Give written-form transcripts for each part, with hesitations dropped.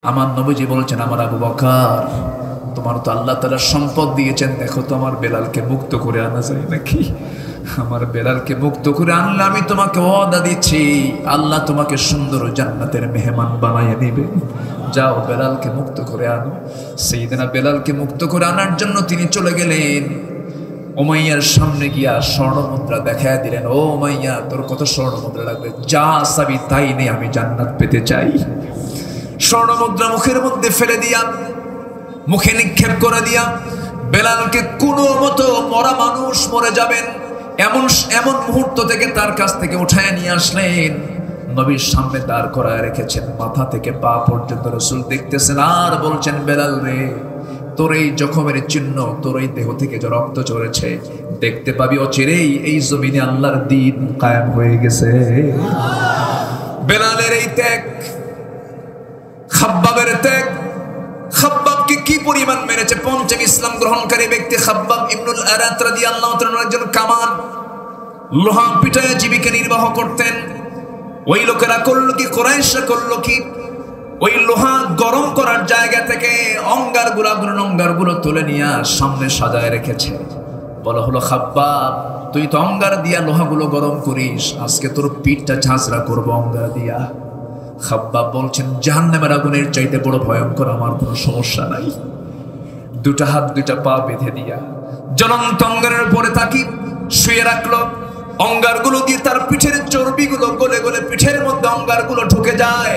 আমার নবীজি বলছেন, আমার আবু বকর, তোমার তো আল্লাহ তাআলা সম্পদ দিয়েছেন, দেখো তো আমার বেলালকে মুক্ত করে আনা যায় নাকি? আমার বেলালকে মুক্ত করে আনলে আমি তোমাকে ওয়াদা দিচ্ছি, আল্লাহ তোমাকে সুন্দর জান্নাতের মেহমান বানায় নেবে। যাও বেলালকে মুক্ত করে আনো। সাইয়েদনা বেলালকে মুক্ত করে আনার জন্য তিনি চলে গেলেন। উমাইয়ার সামনে গিয়া স্বর্ণ মুদ্রা দেখায় দিলেন। ও উমাইয়া, তোর কত স্বর্ণ মুদ্রা লাগবে? যা চাবি তাই নেই, আমি জান্নাত পেতে চাই। স্বর্ণ মুদ্রা মুখের মধ্যে ফেলে দিয়া, মুখে নিক্ষেপ করে দিয়া, বেলালকে কোনো মতো মরা মানুষ মরে যাবেন এমন এমন মুহূর্ত থেকে তার কাছ থেকে উঠায় নিয়ে আসলেন। নবীর সামনে দাঁড় করায় রেখেছেন, মাথা থেকে পা পর্যন্ত রাসূল দেখতেছেন আর বলছেন, বেলাল রে, তোর এই জখমের চিহ্ন, তোর এই দেহ থেকে যে রক্ত ঝরেছে, দেখতে পাবি অচিরেই এই জমিনে আল্লাহর দ্বীন কায়েম হয়ে গেছে। বেলালের এই ত্যাগ, খাব্বাবের ত্যাগ, খাব্বাবকে কি পরিমাণ মেরেছে। পঞ্চম ইসলাম গ্রহণকারী ব্যক্তি খাব্বাব ইবনুল আরাত রাদিয়াল্লাহু তাআলা একজন কামান, লোহা পিটায় জীবিকা নির্বাহ করতেন। ওই লোকেরা করলো কি, কুরাইশরা করলো কি, ওই লোহা গরম করার জায়গা থেকে অঙ্গারগুলো তুলে নিয়ে সামনে সাজায় রেখেছে। বলা হলো, খাব্বাব, তুই তো অঙ্গার দিয়া লোহাগুলো গরম করিস, আজকে তোর পিঠটা ঝাঁঝরা করবো অঙ্গার দিয়া। খাব্বাব বলছেন, জাহান্নামের আগুনের চাইতে বড় ভয়ঙ্কর আমার কোনো সমস্যা নাই। দুটা হাত দুটা পা বেঁধে দিয়া জ্বলন্ত অঙ্গারের উপরে তাকি শুয়ে রাখলো। অঙ্গারগুলো দিয়ে তার পিঠের চর্বিগুলো গলে গলে পিঠের মধ্যে অঙ্গারগুলো ঢুকে যায়।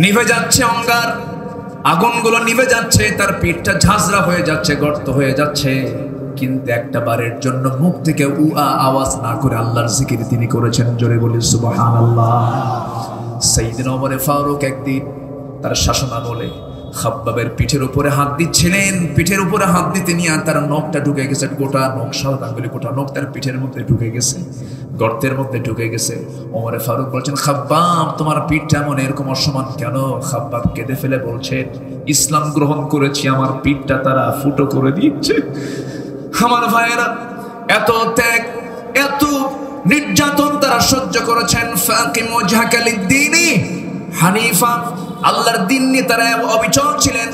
নিভে যাচ্ছে অঙ্গার, আগুনগুলো নিভে যাচ্ছে, তার পিঠটা ঝাঁঝরা হয়ে যাচ্ছে, গর্ত হয়ে যাচ্ছে। কিন্তু একটা বারের জন্য মুখ থেকে আওয়াজ না করে আল্লাহর জিকির তিনি করেছেন। জোরে বলি সুবহানাল্লাহ। সাইয়েদনা ওমর ফারুক একদিন তার শাসনামলে খাব্বাবের পিঠের উপরে হাত দিচ্ছিলেন। পিঠের উপরে হাত দিতে নিয়ে তার নখটা ঢুকে গেছে, গোটা নখ, সাত আঙ্গুলে গোটা নখ তার পিঠের মধ্যে ঢুকে গেছে, গর্তের মধ্যে ঢুকে গেছে। ওমর ফারুক বলছেন, খাব্বাব, তোমার পিঠটা এমন এরকম অসমান কেন? খাব্বাব কেঁদে ফেলে বলছেন, ইসলাম গ্রহণ করেছি, আমার পিঠটা তারা ফুটো করে দিচ্ছে। আমার ভাইয়েরা, এত ত্যাগ, এত নির্যাতন তারা সহ্য করেছেন। ফাকিম ওয়াজহাকা লিদ্দীনি হানিফা, আল্লাহর দ্বীন নিয়ে তারা অবিচল ছিলেন,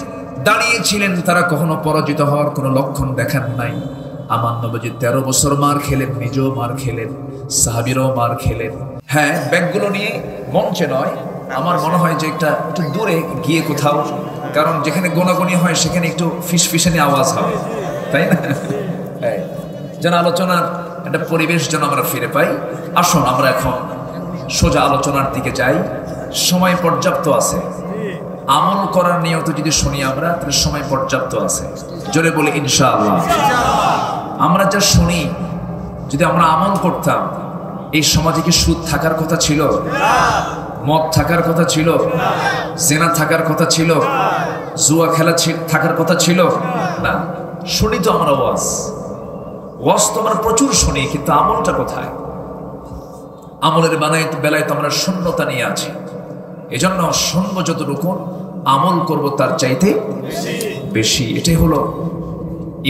দাঁড়িয়েছিলেন। তারা কখনো পরাজিত হওয়ার কোনো লক্ষণ দেখান নাই। আমার নবীজি 13 বছর মার খেলেন, নিজেও মার খেলেন, সাহাবীরাও মার খেলেন। হ্যাঁ, ব্যাগগুলো নিয়ে মঞ্চে নয়, আমার মনে হয় যে একটু দূরে গিয়ে কোথাও, কারণ যেখানে গোনাগুনি হয় সেখানে একটু ফিসফিসানি আওয়াজ হবে, তাই না? যেন আলোচনার একটা পরিবেশ যেন আমরা ফিরে পাই। আসুন আমরা এখন সোজা আলোচনার দিকে যাই। সময় পর্যাপ্ত আছে, আমল করার নিয়ত যদি শুনি আমরা, তাহলে সময় পর্যাপ্ত আছে। জোরে বলি ইনশাআল্লাহ। আমরা যা শুনি যদি আমরা আমল করতাম, এই সমাজে কি সুদ থাকার কথা ছিল? মদ থাকার কথা ছিল? জেনা থাকার কথা ছিল? জুয়া খেলা থাকার কথা ছিল? না। শুনি তো আমরা ওয়াজ তো আমরা প্রচুর শুনি, কিন্তু আমলটা কোথায়? আমলের বেলায় তো আমরা শূন্যতা নিয়ে আছি। এজন্য শুনবো যতটুকু, আমল করব তার চাইতে বেশি। এটাই হলো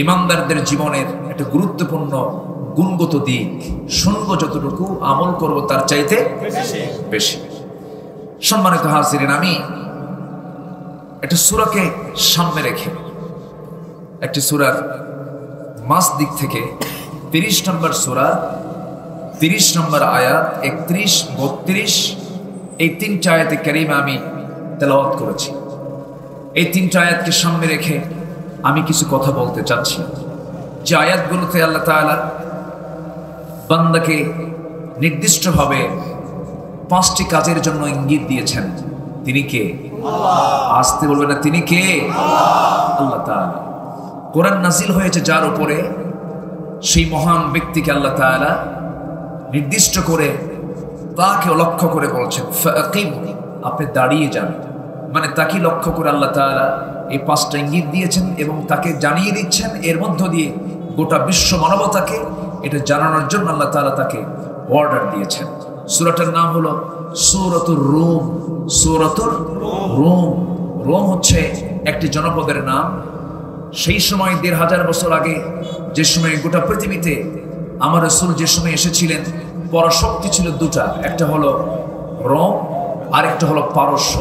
ইমানদারদের জীবনের একটা গুরুত্বপূর্ণ গুণগত দিক। শুনবো যতটুকু, আমল করব তার চাইতে বেশি। সম্মানিত হাজিরিন, আমি একটা সূরাকে সামনে রেখে, একটি সূরার মাস দিক থেকে 30 নম্বর সূরা, 30 নম্বর আয়াত, 31, 32, এই 3টা আয়াতে কারিমা আমি তেলাওয়াত করেছি। এই 3টা আয়াতকে সামনে রেখে আমি কিছু কথা বলতে চাচ্ছি। যে আয়াতগুলোতে আল্লাহ তাআলা বান্দাকে নির্দিষ্টভাবে 5টি কাজের জন্য ইঙ্গিত দিয়েছেন। তিনি কে? আসতে বলবে না, তিনি কে? আল্লাহ তাআলা। কোরআন নাজিল হয়েছে যার উপরে, সেই মহান ব্যক্তিকে আল্লাহ তাআলা নির্দিষ্ট করে তাকে লক্ষ্য করে বলছেন, ফাকিম, আপনি দাঁড়িয়ে যান। মানে তাকে লক্ষ্য করে আল্লাহ তাআলা এই 5টা ইঙ্গিত দিয়েছেন এবং তাকে জানিয়ে দিচ্ছেন। এর মধ্য দিয়ে গোটা বিশ্ব মানবতাকে এটা জানানোর জন্য আল্লাহ তাআলা তাকে অর্ডার দিয়েছেন। সূরাটার নাম হলো সূরাতুর রূম। সূরাতুর রূম। রোম হচ্ছে একটি জনপদের নাম। সেই সময় 1500 বছর আগে, যে সময় গোটা পৃথিবীতে আমার রাসূল যে সময় এসেছিলেন, পরাশক্তি ছিল দুটা, একটা হলো রোম, আরেকটা হলো পারস্য।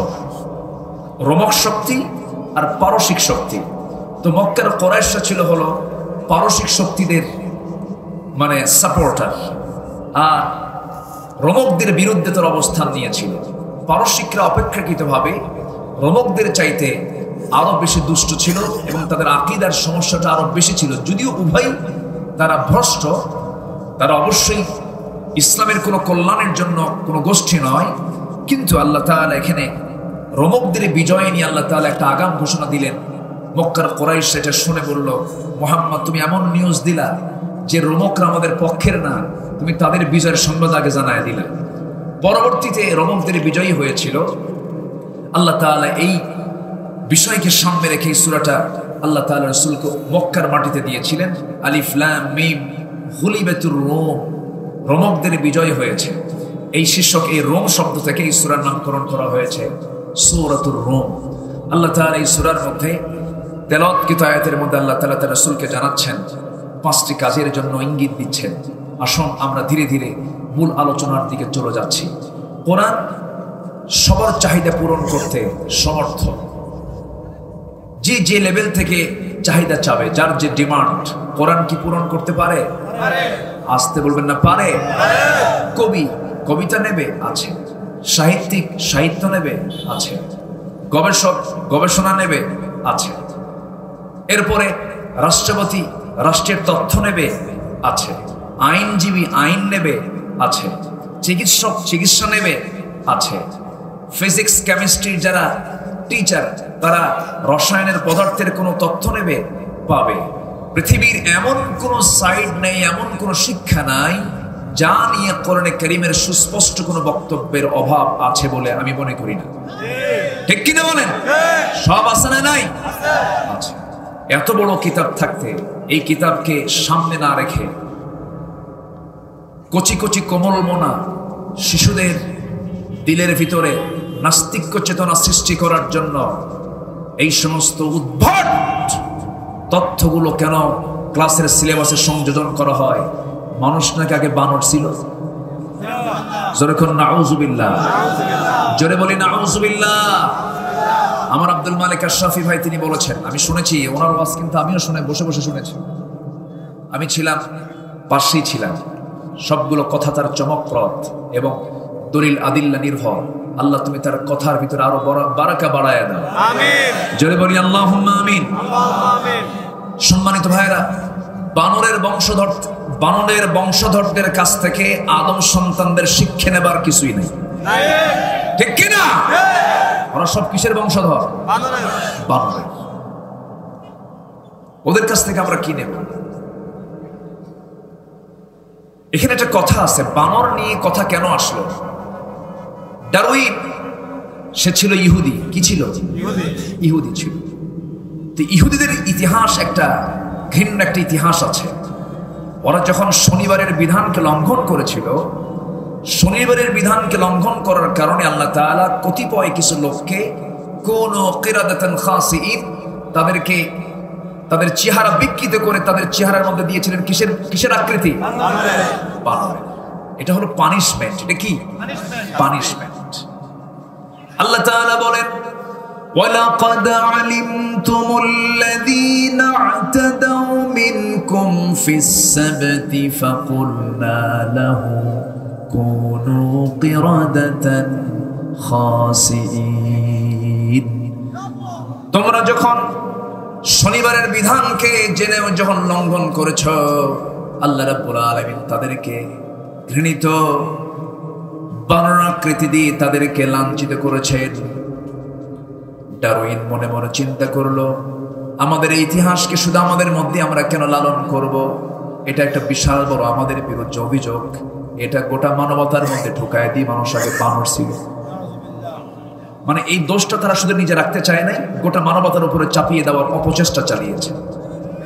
রোমক শক্তি আর পারসিক শক্তি। তো মক্কার কুরাইশরা ছিল হলো পারসিক শক্তিদের মানে সাপোর্টার, আর রোমকদের বিরুদ্ধে তার অবস্থান নিয়েছিল। পারসিকরা অপেক্ষাকৃতভাবে রোমকদের চাইতে আরো বেশি দুষ্ট ছিল এবং তাদের আকীদার সমস্যাটা আরো বেশি ছিল। যদিও উভয় তারা ভ্রষ্ট, তারা অবশ্যই ইসলামের কোনো কল্যাণের জন্য কোনো গোষ্ঠী নয়, কিন্তু আল্লাহ তাআলা এখানে রোমকদের বিজয় নিয়ে আল্লাহ তাআলা একটা আগাম ঘোষণা দিলেন। মক্কার কুরাইশ সেটা শুনে বলল, মুহাম্মদ তুমি এমন নিউজ দিলা যে রোমকরা আমাদের পক্ষের না, তুমি তাদের বিজয়ের সংবাদ আগে জানায় দিলা। পরবর্তীতে রোমকদের বিজয়ী হয়েছিল। আল্লাহ তাআলা এই বিষয়কে সামনে রেখে এই সূরাটা আল্লাহ তাআলা রাসূলকে মক্কার মাটিতে দিয়েছিলেন। আলিফ লাম মিম গুলিবাতুর রোম, রোমকদের বিজয় হয়েছে। এই শীর্ষক এই রোম শব্দ থেকে এই সূরার নামকরণ করা হয়েছে সূরাতুর রোম। আল্লাহ তাআলা এই সূরার মধ্যে তেলাওয়াতকৃত আয়াতের মধ্যে আল্লাহ তাআলা তার রাসূলকে জানাচ্ছেন, 5টি কাজের জন্য ইঙ্গিত দিচ্ছেন। আসুন আমরা ধীরে ধীরে মূল আলোচনার দিকে চলে যাচ্ছি। কোরআন সবার চাহিদা পূরণ করতে সমর্থ। যে যে লেভেল থেকে চাহিদা চাবে, যার যে ডিমান্ড, কোরআন কি পূরণ করতে পারে? আসতে বলবেন না, পারে। কবি কবিতা নেবে, আছে। সাহিত্যিক সাহিত্য নেবে, আছে। গবেষক গবেষণা নেবে, আছে। এরপরে রাষ্ট্রপতি রাষ্ট্রের তথ্য নেবে, আছে। আইনজীবী আইন নেবে, আছে। চিকিৎসক চিকিৎসা নেবে, আছে। ফিজিক্স কেমিস্ট্রির যারা টিচার তারা রসায়নের পদার্থের কোনো তথ্য নেবে, পাবে। পৃথিবীর এমন কোনো সাইড নেই, এমন কোনো শিক্ষা নাই যা নিয়ে কোরআনে কারীমের সুস্পষ্ট কোনো বক্তব্যের অভাব আছে বলে আমি মনে করি না। ঠিক কিনা বলেন? সব আছে না? নাই, আছে। এত বড় কিতাব থাকতে এই কিতাবকে সামনে না রেখে কচি কচি কোমল মনা শিশুদের দিলের ভিতরে নাস্তিক্য চেতনা সৃষ্টি করার জন্য এই সমস্ত উদ্ভট তথ্যগুলো কেন ক্লাসের সিলেবাসে সংযোজন করা হয়? মানুষ নাকি আগে বানর ছিল? জোরে কোন নাউযুবিল্লাহ, জোরে বলি নাউযুবিল্লাহ। আমার আব্দুল মালিক আশরাফি ভাই তিনি বলেছেন, আমি শুনেছি ওনার ওয়াজ, কিন্তু আমিও শুনে বসে বসে শুনেছি। আমি ছিলাম, পাশেই ছিলাম। সবগুলো কথা তার চমকপ্রদ এবং দলিল আদিল্লা নির্ভর। আল্লাহ তুমি তার কথার ভিতরে আরো বারাকা বাড়ায়া দাও, আমিন। জোরে বলি আল্লাহুম্মা আমিন। সম্মানিত ভাইরা, বানরের বংশধরদের কাছ থেকে আদম সন্তানদের শিক্ষা নেবার কিছুই নেই, ঠিক কিনা? ওরা সব কিসের বংশধর? বানরের। ওদের কাছ থেকে আমরা কি নেব? এখানে একটা কথা আছে, বানর নিয়ে কথা কেন আসলো? ডারউইন সে ছিল ইহুদি। কি ছিল? ইহুদি ছিল। তো ইহুদিদের ইতিহাস একটা ঘৃণ্য একটা ইতিহাস আছে। ওরা যখন শনিবারের বিধানকে লঙ্ঘন করেছিল, শনিবারের বিধানকে লঙ্ঘন করার কারণে আল্লাহ তাআলা কতিপয় কিছু লোককে কোন কিরাদাতান খাসিইন তাদেরকে তাদের চেহারা বিকৃত করে তাদের চেহারার মধ্যে দিয়েছিলেন কিসের আকৃতি? বানরের। এটা হলো পানিশমেন্ট। এটা কি? পানিশমেন্ট। আল্লাহ তাআলা বলেন, وَلَقَدْ عَلِمْتُمُ الَّذِينَ اعْتَدَوْا مِنْكُمْ فِي السَّبْتِ فَقُلْنَا لَهُمْ كُونُوا قِرَدَةً خَاسِئِينَ। তোমরা যখন শনিবারের বিধানকে জেনে যখন লঙ্ঘন করেছ, আল্লাহ রাব্বুল আলামিন তাদেরকে ঘৃণিত বানরাকৃতি দিয়ে তাদেরকে লাঞ্ছিত করেছেন। ডারউইন মনে মনে চিন্তা করলো, আমাদের এই ইতিহাসকে শুধু আমাদের মধ্যে আমরা কেন লালন করব? এটা একটা বিশাল বড় আমাদের বিরুদ্ধে অভিযোগ। এটা গোটা মানবতার মধ্যে ঢুকায় দিয়ে মানুষ আগে বানর ছিল। মানে এই দোষটা তারা শুধু নিজে রাখতে চায় নাই, গোটা মানবতার উপরে চাপিয়ে দেওয়ার অপচেষ্টা চালিয়েছে।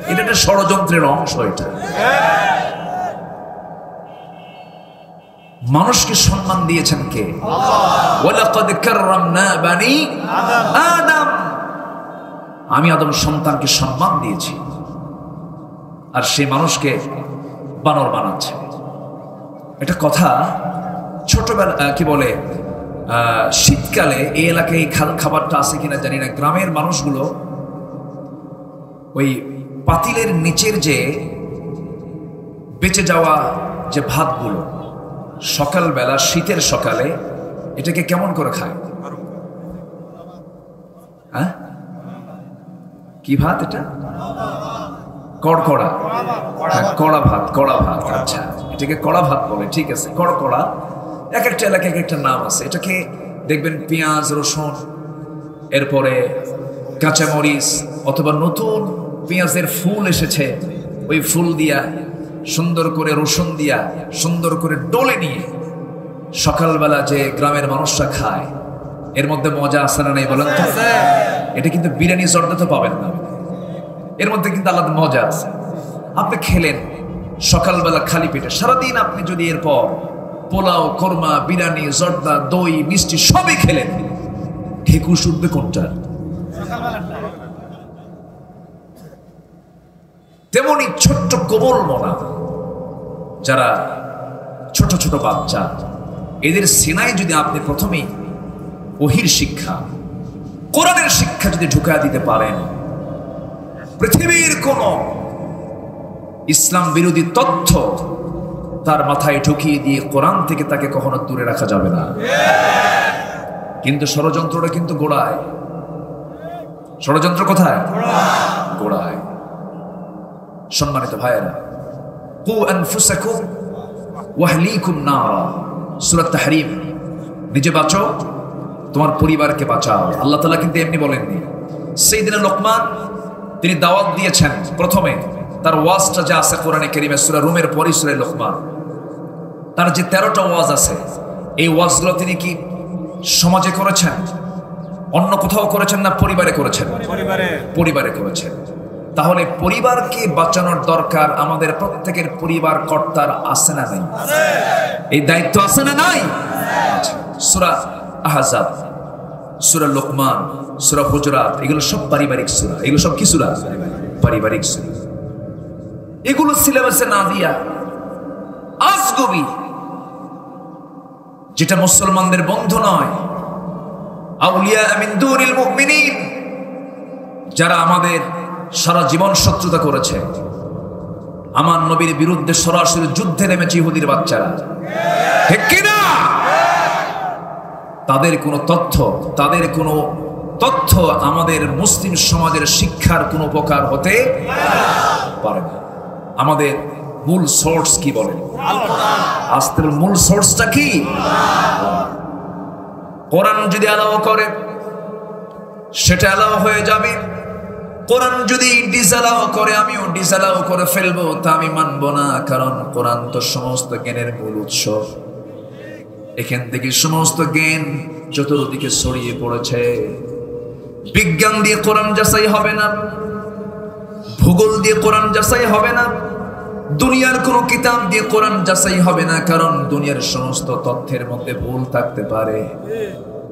এটা একটা ষড়যন্ত্রের অংশ। এটা মানুষকে সম্মান দিয়েছেন কে? ওয়ালাকাদ কাররামনা বানি আদম। আমি আদম সন্তানকে সম্মান দিয়েছি, আর সেই মানুষকে বানর বানাচ্ছে। এটা কথা ছোটবেলা কি বলে শীতকালে এই এলাকায় এই খাবারটা আছে কিনা জানি না, গ্রামের মানুষগুলো ওই পাতিলের নিচের যে বেঁচে যাওয়া যে ভাতগুলো সকালবেলা শীতের সকালে এটাকে কেমন করে খায়? হ্যাঁ, কি ভাত এটা? কড়কড়া, কড়া ভাত, কড়া ভাত। আচ্ছা, এটাকে কড়া ভাত বলে, ঠিক আছে। কড়কড়া এক একটা এলাকায় এক একটা নাম আছে। এটাকে দেখবেন পেঁয়াজ, রসুন, এরপরে কাঁচামরিচ অথবা নতুন পেঁয়াজের ফুল এসেছে, ওই ফুল দিয়া সুন্দর করে রসুন দিয়া সুন্দর করে ডলে নিয়ে সকালবেলা যে গ্রামের মানুষরা খায়, এর মধ্যে মজা আছে না নাই বলেন তো? এটা কিন্তু বিরিয়ানি জর্দা তো পাবেন না, এর মধ্যে কিন্তু আলাদা মজা আছে। আপনি খেলেন সকালবেলা খালি পেটে, সারাদিন আপনি যদি এরপর পোলাও, কোরমা, বিরিয়ানি, জর্দা, দই, মিষ্টি সবই খেলেন, ঢেকুশ উঠবে কোনটা? তেমনি ছোট্ট কোমল মনা যারা ছোট ছোট বাচ্চা, এদের সিনায় যদি আপনি প্রথমেই ওহির শিক্ষা, কোরআনের শিক্ষা যদি ঢুকায় দিতে পারেন, পৃথিবীর কোন ইসলাম বিরোধী তথ্য তার মাথায় ঢুকিয়ে দিয়ে কোরআন থেকে তাকে কখনো দূরে রাখা যাবে না। কিন্তু ষড়যন্ত্রটা কিন্তু গোড়ায়। ষড়যন্ত্র কোথায়? গোড়ায়। সম্মানিত ভাইয়েরা, কু আনফুসাকুম ওয়া আহলিকুম নারা, সূরা তাহরীম। নিজে বাঁচো, তোমার পরিবারকে বাঁচাও। আল্লাহ তাআলা কিন্তু এমনি বলেননি। সাইয়েদনা লোকমান তিনি দাওয়াত দিয়েছেন, প্রথমে তার ওয়াজটা যা আছে কোরআনে কারীমে সূরা রুমের পরই সূরা লোকমান, তার যে 13টা ওয়াজ আছে, এই ওয়াজগুলো তিনি কি সমাজে করেছেন, অন্য কোথাও করেছেন না পরিবারে করেছেন? পরিবারে করেছেন। তাহলে পরিবারকে বাঁচানোর দরকার আমাদের প্রত্যেকের পরিবার কর্তার আছে না নাই? এই দায়িত্ব আছে না নাই? সূরা আহজাব, সূরা লোকমান, সূরা হুজুরাত, এগুলো সব পারিবারিক সূরা। এগুলো সব কি সূরা? পারিবারিক সূরা। এগুলো সিলেবাসে না দিয়া আজগবি, যেটা মুসলমানদের বন্ধু নয়, আউলিয়া মিন দুনিল মুমিনিন, যারা আমাদের সারা জীবন শত্রুতা করেছে, আমার নবীর বিরুদ্ধে সরাসরি যুদ্ধে নেমেছে ইহুদির বাচ্চারা, ঠিক কিনা? তাদের কোনো তথ্য আমাদের মুসলিম সমাজের শিক্ষার কোনো উপকার হতে পারে না। আমাদের মূল সোর্স কি বলেন? আস্তের মূল সোর্সটা কি? কোরআন যদি অ্যালাউ করে সেটা অ্যালাউ হয়ে যাবে, কোরআন যদি ডিসঅ্যালাউ করে আমিও ডিসঅ্যালাউ করে ফেলবো, তা আমি মানবো না। কারণ কোরআন তো সমস্ত জ্ঞানের মূল উৎস। এখান থেকে সমস্ত জ্ঞান চতুর্দিকে ছড়িয়ে পড়েছে। বিজ্ঞান দিয়ে কোরআন যাচাই হবে না, ভূগোল দিয়ে কোরআন যাচাই হবে না, দুনিয়ার কোনো কিতাব দিয়ে কোরআন যাচাই হবে না। কারণ দুনিয়ার সমস্ত তথ্যের মধ্যে ভুল থাকতে পারে,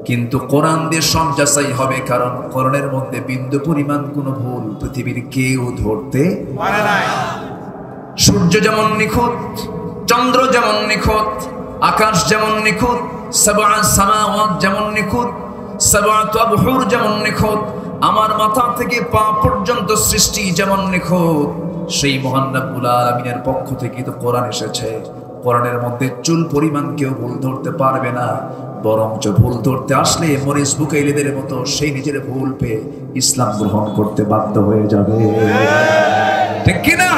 কিন্তু কোরআন দিয়ে সব যাচাই হবে। কারণ কোরআনের মধ্যে বিন্দু পরিমাণ কোনো ভুল পৃথিবীর কেউ ধরতে পারে না। সূর্য যেমন নিখুঁত, চন্দ্র যেমন নিখুঁত, আকাশ যেমন নিখুঁত, সাবআ সামাওয়াত যেমন নিখুঁত, সাবআতু আবহুর যেমন নিখুঁত, আমার মাথা থেকে পা পর্যন্ত সৃষ্টি যেমন নিখুঁত, সেই মহান রব্বুল আলামিনের পক্ষ থেকে তো কোরআন এসেছে। কোরআনের মধ্যে চুল পরিমাণ কেউ ভুল ধরতে পারবে না, বরঞ্চ ভুল ধরতে আসলে মরিস বুকাইলিদের মতো সেই নিজের ভুল পেয়ে ইসলাম গ্রহণ করতে বাধ্য হয়ে যাবে, ঠিক কিনা?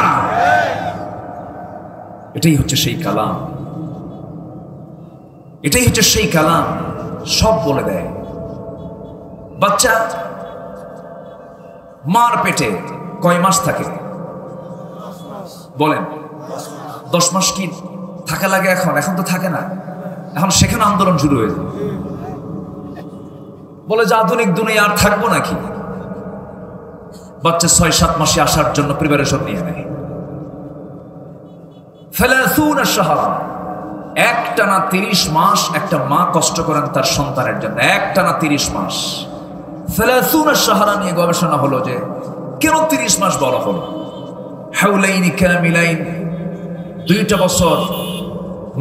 এটাই হচ্ছে সেই কালাম, এটাই হচ্ছে সেই কালাম, সব বলে দেয়। বাচ্চা মার পেটে কয় মাস থাকে বলেন? 10 মাস কি থাকা লাগে? এখন তো থাকে না, এখন সেখানে আন্দোলন শুরু হয়ে যায়। বলে যে আধুনিক দুনিয়া আর থাকবো নাকি? বাচ্চা 6-7 মাসে আসার জন্য প্রিপারেশন নিয়ে নেয়। 30 শাহরা, একটানা 30 মাস একটা মা কষ্ট করেন তার সন্তানের জন্য, একটানা 30 মাস। 30 শাহরা নিয়ে গবেষণা হলো যে কেন 30 মাস বলা হলো? হাউলাইনি কামিলাইন, 2টা বছর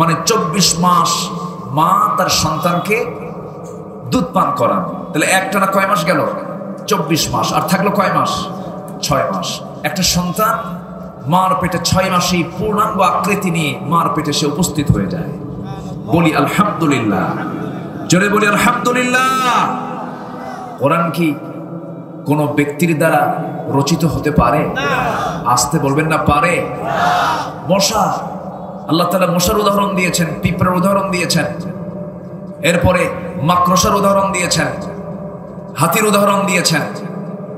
মানে 24 মাস মা তার সন্তানকে দুধ পান করান, তাহলে একটানা কয় মাস গেল? 24 মাস। আর থাকলো কয় মাস? 6 মাস। একটা সন্তান মার পেটে 6 মাসেই পূর্ণাঙ্গ আকৃতি নিয়ে মার পেটে সে উপস্থিত হয়ে যায়। বলি আলহামদুলিল্লাহ, জোরে বলি আলহামদুলিল্লাহ। কোরআন কি কোন ব্যক্তির দ্বারা রচিত হতে পারে? আসতে বলবেন না পারে। মশা, আল্লাহ তাআলা মশার উদাহরণ দিয়েছেন, পিঁপড়ার উদাহরণ দিয়েছেন, এরপরে মাকড়সার উদাহরণ দিয়েছেন, হাতির উদাহরণ দিয়েছেন।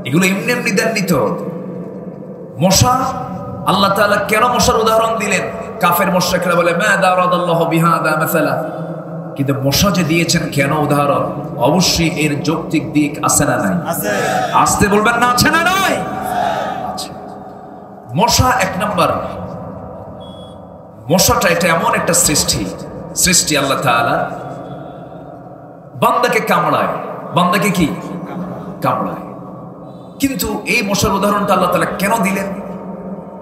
এগুলো এমনি এমনি দেননি তো। মশা, আল্লাহ তাআলা কেন মশার উদাহরণ দিলেন? কাফের মুশরিকরা বলে মা দারাদাল্লাহু বিহাদা মাসালা, কিন্তু মশা যে দিয়েছেন কেন উদাহরণ, অবশ্যই এর যৌক্তিক দিক আছে না নাই? আছে। আসতে বলবেন না আছে না নাই? আছে। মশা এক নাম্বার, মশাটা এটা এমন একটা সৃষ্টি আল্লাহ তাআলা বান্দাকে কামড়ায়, বান্দাকে কি কামড়ায়। কিন্তু এই মশার উদাহরণটা আল্লাহ তাআলা কেন দিলেন,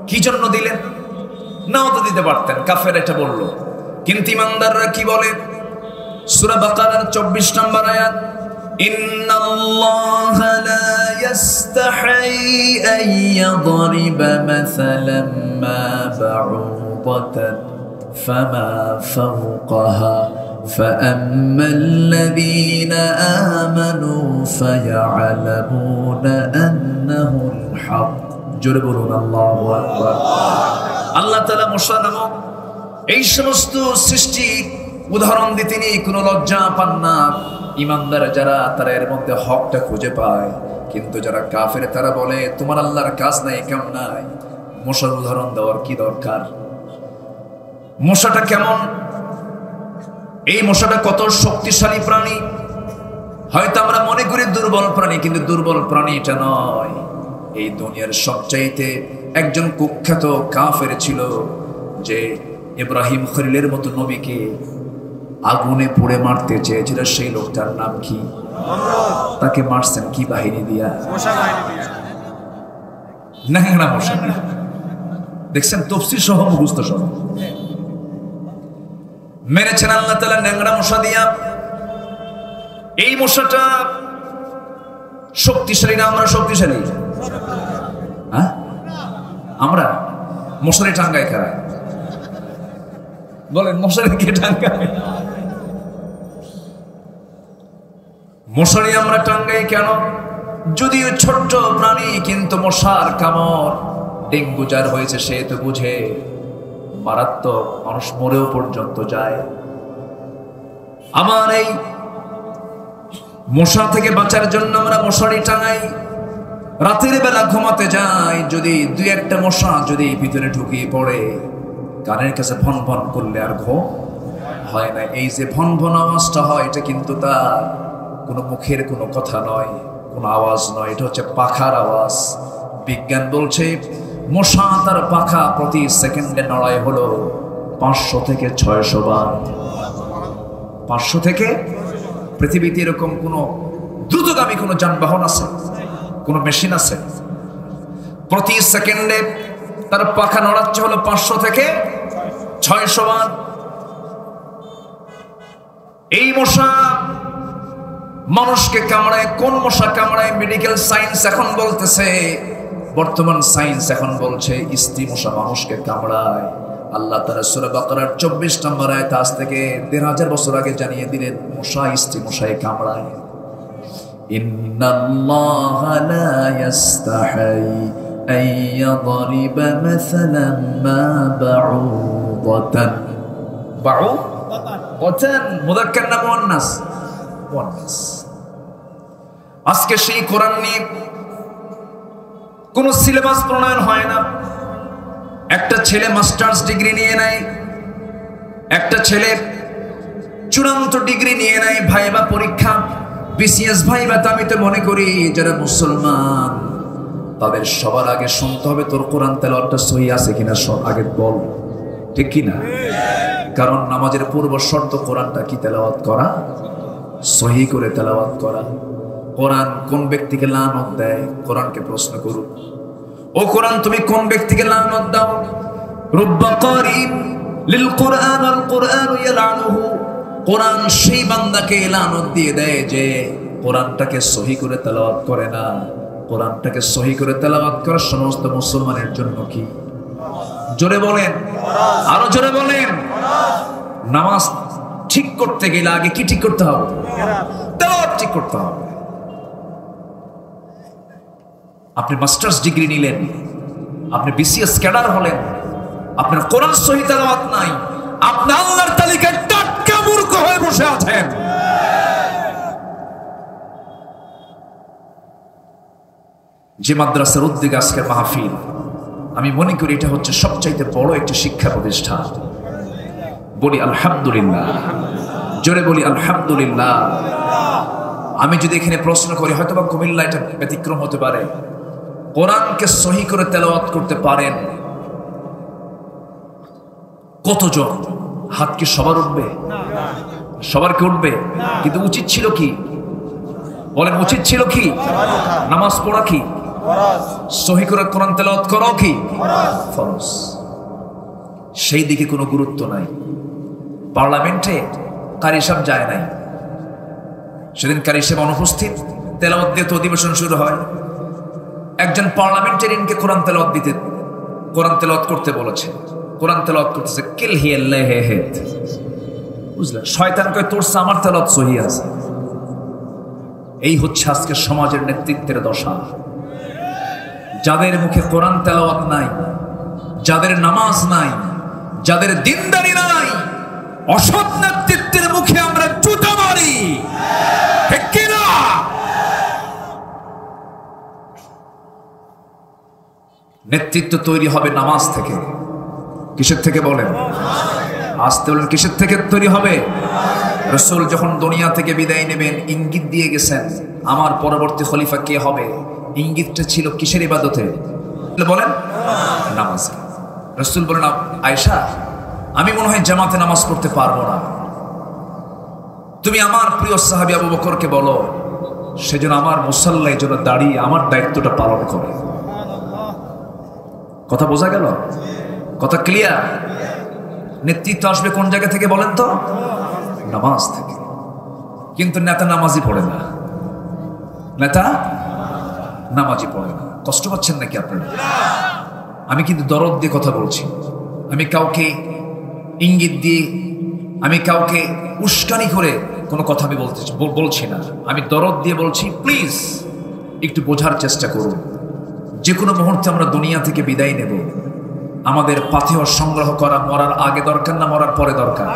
কি জন্য দিলেন? নাও তো দিতে পারতেন, কাফের এটা বলল। কিন্তু ইমানদাররা কি বলে? সূরা বাকারার 24 নম্বর আয়াত, ইন্নাল্লাহা লা ইস্তাহি আন ইয়াদরিবা মাসালাম মা বাউদাতান ফামা ফাওকাহা فأما الذين آمنوا فيعلمون أنه الحق জোরে বলুন আল্লাহু আকবার। আল্লাহ তাআলা মশা নামক এই সমস্ত সৃষ্টি উদাহরণ দিয়ে তিনি কোনো লজ্জা পান না। ইমানদার যারা তারা এর মধ্যে হকটা খুঁজে পায়, কিন্তু যারা কাফের তারা বলে তোমার আল্লাহর কাজ নাই, কাম নাই, মশার উদাহরণ দেওয়ার কি দরকার? মশাটা কেমন? এই মশাটা কত শক্তিশালী প্রাণী। হয়তো আমরা মনে করি দুর্বল প্রাণী, কিন্তু দুর্বল প্রাণী এটা নয়। এই দুনিয়ার সবচাইতে একজন কুখ্যাত কাফের ছিল যে ইব্রাহিম খলিলের মতো নবীকে আগুনে পুড়ে মারতে চেয়েছিল। সেই লোকটার নাম কি? তাকে মারছেন কি বাহিনী দিয়া? ন্যাংরা মশা। দেখছেন তফসির সহ মুখস্থ সহ মেরেছেন আল্লাহ তাআলা ন্যাংরা মশা দিয়া। এই মশাটা শক্তিশালী না আমরা শক্তিশালী? হ্যাঁ, আমরা মশারি টাঙ্গাই খারাপ বলেন, মশারি কে টাঙ্গায়? মশারি আমরা টাঙ্গাই কেন? যদিও ছোট্ট প্রাণী, কিন্তু মশার কামড় ডেঙ্গু যার হয়েছে সে তো বুঝে, মারাত্মক, মানুষ মরেও পর্যন্ত যায়। আমার এই মশা থেকে বাঁচার জন্য আমরা মশারি টাঙাই, রাতের বেলা ঘুমাতে যাই। যদি দুই একটা মশা যদি ভিতরে ঢুকিয়ে পড়ে, কানের কাছে ভন ভন করলে আর ঘুম হয় না। এই যে ভন ভন আওয়াজটা হয়, এটা কিন্তু তার কোনো মুখের কোনো কথা নয়, কোনো আওয়াজ নয়, এটা হচ্ছে পাখার আওয়াজ। বিজ্ঞান বলছে মশা তার পাখা প্রতি সেকেন্ডে নড়ায় হলো 500 থেকে 600 বার। 500 থেকে, পৃথিবীতে এরকম কোনো দ্রুতগামী কোনো যানবাহন আছে, কোনো মেশিন আছে? প্রতি সেকেন্ডে তার পাখা নড়াচ্ছে হলো 500 থেকে 600 বার। এই মশা মানুষকে কামড়ায়। কোন মশা কামড়ায়? মেডিকেল সায়েন্স এখন বলতেছে, বর্তমান সায়েন্স এখন বলছে স্ত্রী মশা মানুষকে কামড়ায়। আল্লাহ তাআলা সূরা বাকারার 24 নম্বর আয়াতে আজ থেকে 1500 বছর আগে জানিয়ে দিলেন মশা স্ত্রী মশায় কামড়ায়। ইন্নাল্লাহা লা ইস্তাহি আন ইয়াদরিবা মাসালাম মা বাউদাতান। বাউদাতান মুযাক্কার না মুয়ান্নাস? মুয়ান্নাস। আজকে সেই কোরআন নিয়ে কোনো সিলেবাস প্রণয়ন হয় না। একটা ছেলে মাস্টার্স ডিগ্রি নিয়ে নেয়, একটা ছেলে চূড়ান্ত ডিগ্রি নিয়ে নেয়, ভাইবা পরীক্ষা, বিসিএস ভাইবা। আমি তো মনে করি যারা মুসলমান তাদের সবার আগে শুনতে হবে তোর কোরআন তেলাওয়াতটা সহি আছে কিনা, আগে বল, ঠিক কিনা? কারণ নামাজের পূর্ব শর্ত কোরআনটা কি তেলাওয়াত করা, সহি করে তেলাওয়াত করা। কোরআন কোন ব্যক্তিকে লানত দেয়? কোরআনকে প্রশ্ন করুন, ও কোরআন তুমি কোন ব্যক্তিকে লানত দাও? রুব্বা কারিন লিল কুরআন আল কুরআন ইয়ালানুহু। কোরআন সেই বান্দাকে লানত দিয়ে দেয় যে কোরআনটাকে সহি করে তেলাওয়াত করে না। কোরআনটাকে সহি করে তেলাওয়াত করা সমস্ত মুসলমানের জন্য কি? জোরে বলেন, আরো জোরে বলেন। নামাজ ঠিক করতে গেলে আগে কি ঠিক করতে হবে? তেলাওয়াত ঠিক করতে হবে। আপনি মাস্টার্স ডিগ্রি নিলেন, আপনি বিসিএস ক্যাডার হলেন, আপনার কোরআন সহি তেলাওয়াত নাই, আপনি আল্লাহর তালিকায় টাটকা মূর্খ হয়ে বসে আছেন। যে মাদ্রাসার উদ্যোগে আজকের মাহফিল, আমি মনে করি এটা হচ্ছে সবচাইতে বড় একটি শিক্ষা প্রতিষ্ঠান। বলি আলহামদুলিল্লাহ, জোরে বলি আলহামদুলিল্লাহ। আমি যদি এখানে প্রশ্ন করি, হয়তো বা কুমিল্লা এটা ব্যতিক্রম হতে পারে, কোরআনকে সহি করে তেলাওয়াত করতে পারেন কতজন? হাত কি সবার উঠবে? সবার কি উঠবে? কিন্তু উচিত ছিল কি? বলেন, উচিত ছিল কি? নামাজ পড়া কি ফরজ, সহি করে কোরআন তেলাওয়াত করা কি ফরজ। সেই দিকে কোনো গুরুত্ব নাই। পার্লামেন্টে কারি সাহেব যায় নাই, সেদিন কারি সাহেব অনুপস্থিত, তেলাওয়াত দিয়ে তো অধিবেশন শুরু হয়। একজন পার্লামেন্টারিয়ানকে কোরআন তেলাওয়াত করতে বলেছে, কোরআন তেলাওয়াত করতেছে, কিল হিয়াল্লাহ হে, বুঝলেন? শয়তান কয় তোর আমার তেলাওয়াত সহি আছে। এই হচ্ছে আজকে সমাজের নেতৃত্বের দশা। যাদের মুখে কোরআন তেলাওয়াত নাই, যাদের নামাজ নাই, যাদের দিনদারি নাই, অসৎ নেতৃত্বের মুখে আমরা জুতা মারি, ঠিক কি না? নেতৃত্ব তৈরি হবে নামাজ থেকে। কিসের থেকে বলেন? আসতে বলেন, কিসের থেকে তৈরি হবে? রাসূল যখন দুনিয়া থেকে বিদায় নেবেন ইঙ্গিত দিয়ে গেছেন আমার পরবর্তী খলিফা কে হবে। ইঙ্গিতটা ছিল কিসের ইবাদতে? বলেন, নামাজ। রাসূল বলেন, আয়েশা আমি মনে হয় জামাতে নামাজ পড়তে পারবো না, তুমি আমার প্রিয় সাহাবী আবু বকরকে বলো সেজন্য আমার মুসাল্লায় যেন দাঁড়িয়ে আমার দায়িত্বটা পালন করে। কথা বোঝা গেল? কথা ক্লিয়ার? নেতৃত্ব আসবে কোন জায়গা থেকে বলেন তো? নামাজ থেকে। কিন্তু নেতা নামাজই পড়ে না, নেতা নামাজই পড়ে না। কষ্ট পাচ্ছেন নাকি আপনারা? আমি কিন্তু দরদ দিয়ে কথা বলছি, আমি কাউকে ইঙ্গিত দিয়ে, আমি কাউকে উস্কানি করে কোনো কথা আমি বলছি না। আমি দরদ দিয়ে বলছি, প্লিজ একটু বোঝার চেষ্টা করুন। যে কোনো মুহূর্তে আমরা দুনিয়া থেকে বিদায় নেব, আমাদের পাথেয় সংগ্রহ করা মরার আগে দরকার না মরার পরে দরকার?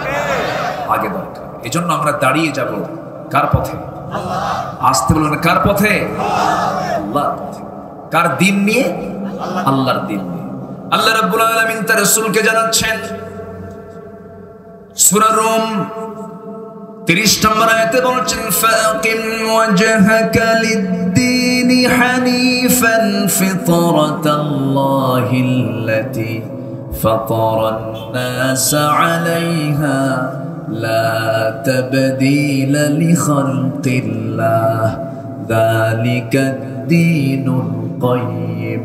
আগে দরকার। এজন্য আমরা দাঁড়িয়ে যাব কার পথে? আসতে বলুন, কার পথে? আল্লাহর পথে। কার দিন নিয়ে? আল্লাহর দিন নিয়ে। আল্লাহ রাব্বুল আলামিন তার রাসূলকে জানাচ্ছেন সূরা রুম 30 নম্বর আয়াতে বলছেন, ফাকিম ওয়াজহাকা লিদ-দীনি হানিফান ফিতরাতাল্লাহিল্লাতী ফাতারান-নাস আলাইহা লা তাবদীলা লিখালকিল্লাহ যালিকাদ-দীনুল কাইয়্যিম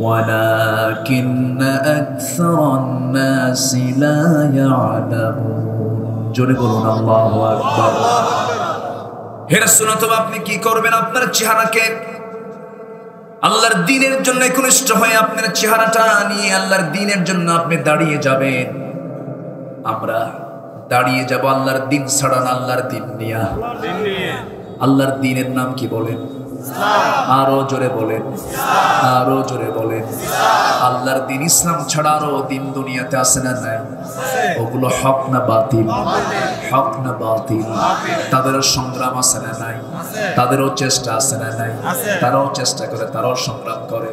ওয়ালাকিন্না আকসারান-নাসি লা ইয়ালামুন। জোরে বলুন আল্লাহু আকবার। হে রাসূল, তবে আপনি কি করবেন? আপনার চেহারাকে আল্লাহর দ্বীনের জন্য একনিষ্ঠ হয়ে আপনার চেহারাটা নিয়ে আল্লাহর দ্বীনের জন্য আপনি দাঁড়িয়ে যাবেন। আমরা দাঁড়িয়ে যাব আল্লাহর দ্বীন ছাড়া না, আল্লাহর দ্বীন নিয়ে। আল্লাহর দ্বীনের নাম কি বলেন? আরো জোরে বলেন, আরো জোরে বলেন। আল্লাহর দ্বীন ইসলাম ছাড়া আরো দ্বীন দুনিয়াতে আছে না নাই? ওগুলো হক না বাতিল? হক না বাতিল? তাদেরও সংগ্রাম আছে না নাই? তাদেরও চেষ্টা আছে না নাই? তারাও চেষ্টা করে, তারাও সংগ্রাম করে।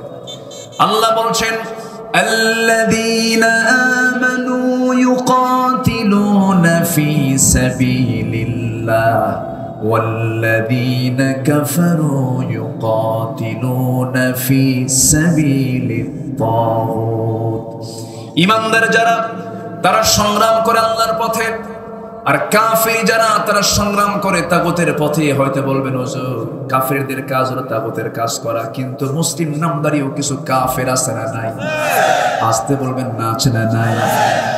আল্লাহ বলছেন, আল্লাযীনা আমানু ইউকাতিলুনা ফি সাবিলিল্লাহ والذين كفروا يقاتلون في سبيل الطاغوت। ঈমানদার যারা, তারা সংগ্রাম করে আল্লাহর পথে। আর কাফের যারা তারা সংগ্রাম করে তাগুতের পথে, হয়তো বলবেন হুজুর কাফেরদের কাজ হলো তাগুতের কাজ করা, কিন্তু মুসলিম নামদারিও কিছু কাফের আছে না নাই? আসতে বলবেন না আছে না নাই?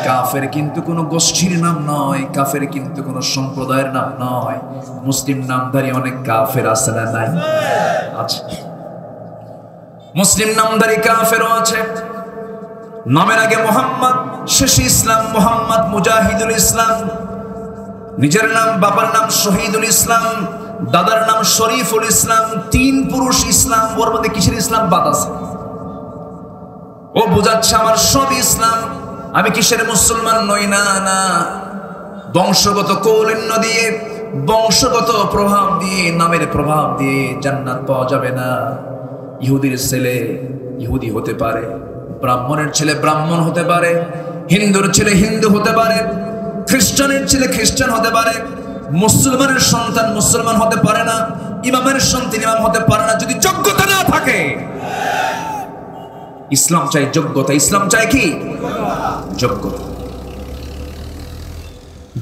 কাফের কিন্তু কোনো গোষ্ঠীর নাম নয়, কাফের কিন্তু কোনো সম্প্রদায়ের নাম নয়। মুসলিম নামদারি অনেক কাফের আছে না নাই? আছে। মুসলিম নামদারি কাফেরও আছে। নামের আগে মোহাম্মদ, শেষে ইসলাম। মোহাম্মদ মুজাহিদুল ইসলাম, নিজের নাম, বাবার নাম শহীদুল ইসলাম, দাদার নাম শরীফুল ইসলাম। তিন পুরুষ ইসলাম, ওর মধ্যে কিসের ইসলাম বাদ আছে? ও বোঝাচ্ছে আমার সব ইসলাম, আমি কিসের মুসলমান নই। না না, বংশগত কৌলিন্য দিয়ে, বংশগত প্রভাব দিয়ে, নামের প্রভাব দিয়ে জান্নাত পাওয়া যাবে না। ইহুদির ছেলে ইহুদি হতে পারে, ব্রাহ্মণের ছেলে ব্রাহ্মণ হতে পারে, হিন্দুর ছেলে হিন্দু হতে পারে, খ্রিস্টানের ছেলে খ্রিস্টান হতে পারে। মুসলমানের সন্তান মুসলমান হতে পারে না, ইমামের সন্তান ইমাম হতে পারে না যদি যোগ্যতা না থাকে। ইসলাম চাই যোগ্যতা। ইসলাম চাই কি? যোগ্যতা।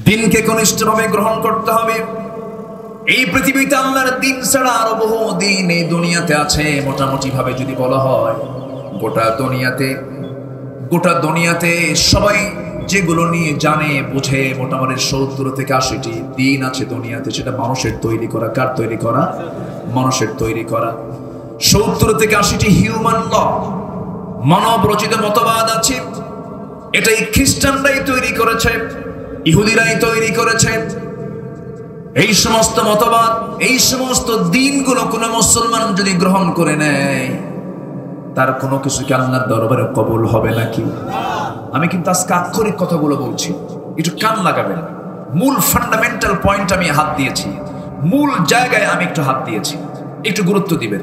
দিনকে কনিষ্ঠভাবে গ্রহণ করতে হবে। এই পৃথিবীতে আল্লাহর দিন ছাড়া আরো বহু দিন এই দুনিয়াতে আছে। মোটামুটি ভাবে যদি বলা হয়, গোটা দুনিয়াতে সবাই যেগুলো নিয়ে জানে বুঝে, মোটামুটি 70 থেকে 80টি দিন আছে দুনিয়াতে। সেটা মানুষের তৈরি করা। কার তৈরি করা? মানুষের তৈরি করা। 70 থেকে 80টি হিউম্যান ল, মানব রচিত মতবাদ আছে। এটাই খ্রিস্টানরাই তৈরি করেছে, ইহুদিরাই তৈরি করেছে। এই সমস্ত মতবাদ, এই সমস্ত দিনগুলো কোন মুসলমান যদি গ্রহণ করে নেয়, তার কোনো কিছুকে আল্লাহর দরবারে কবুল হবে নাকি? আমি কিন্তু আজকে আক্ষরিক কথাগুলো বলছি, একটু কান লাগাবেন। মূল ফান্ডামেন্টাল পয়েন্ট আমি হাত দিয়েছি, মূল জায়গায় আমি একটু হাত দিয়েছি, একটু গুরুত্ব দিবেন।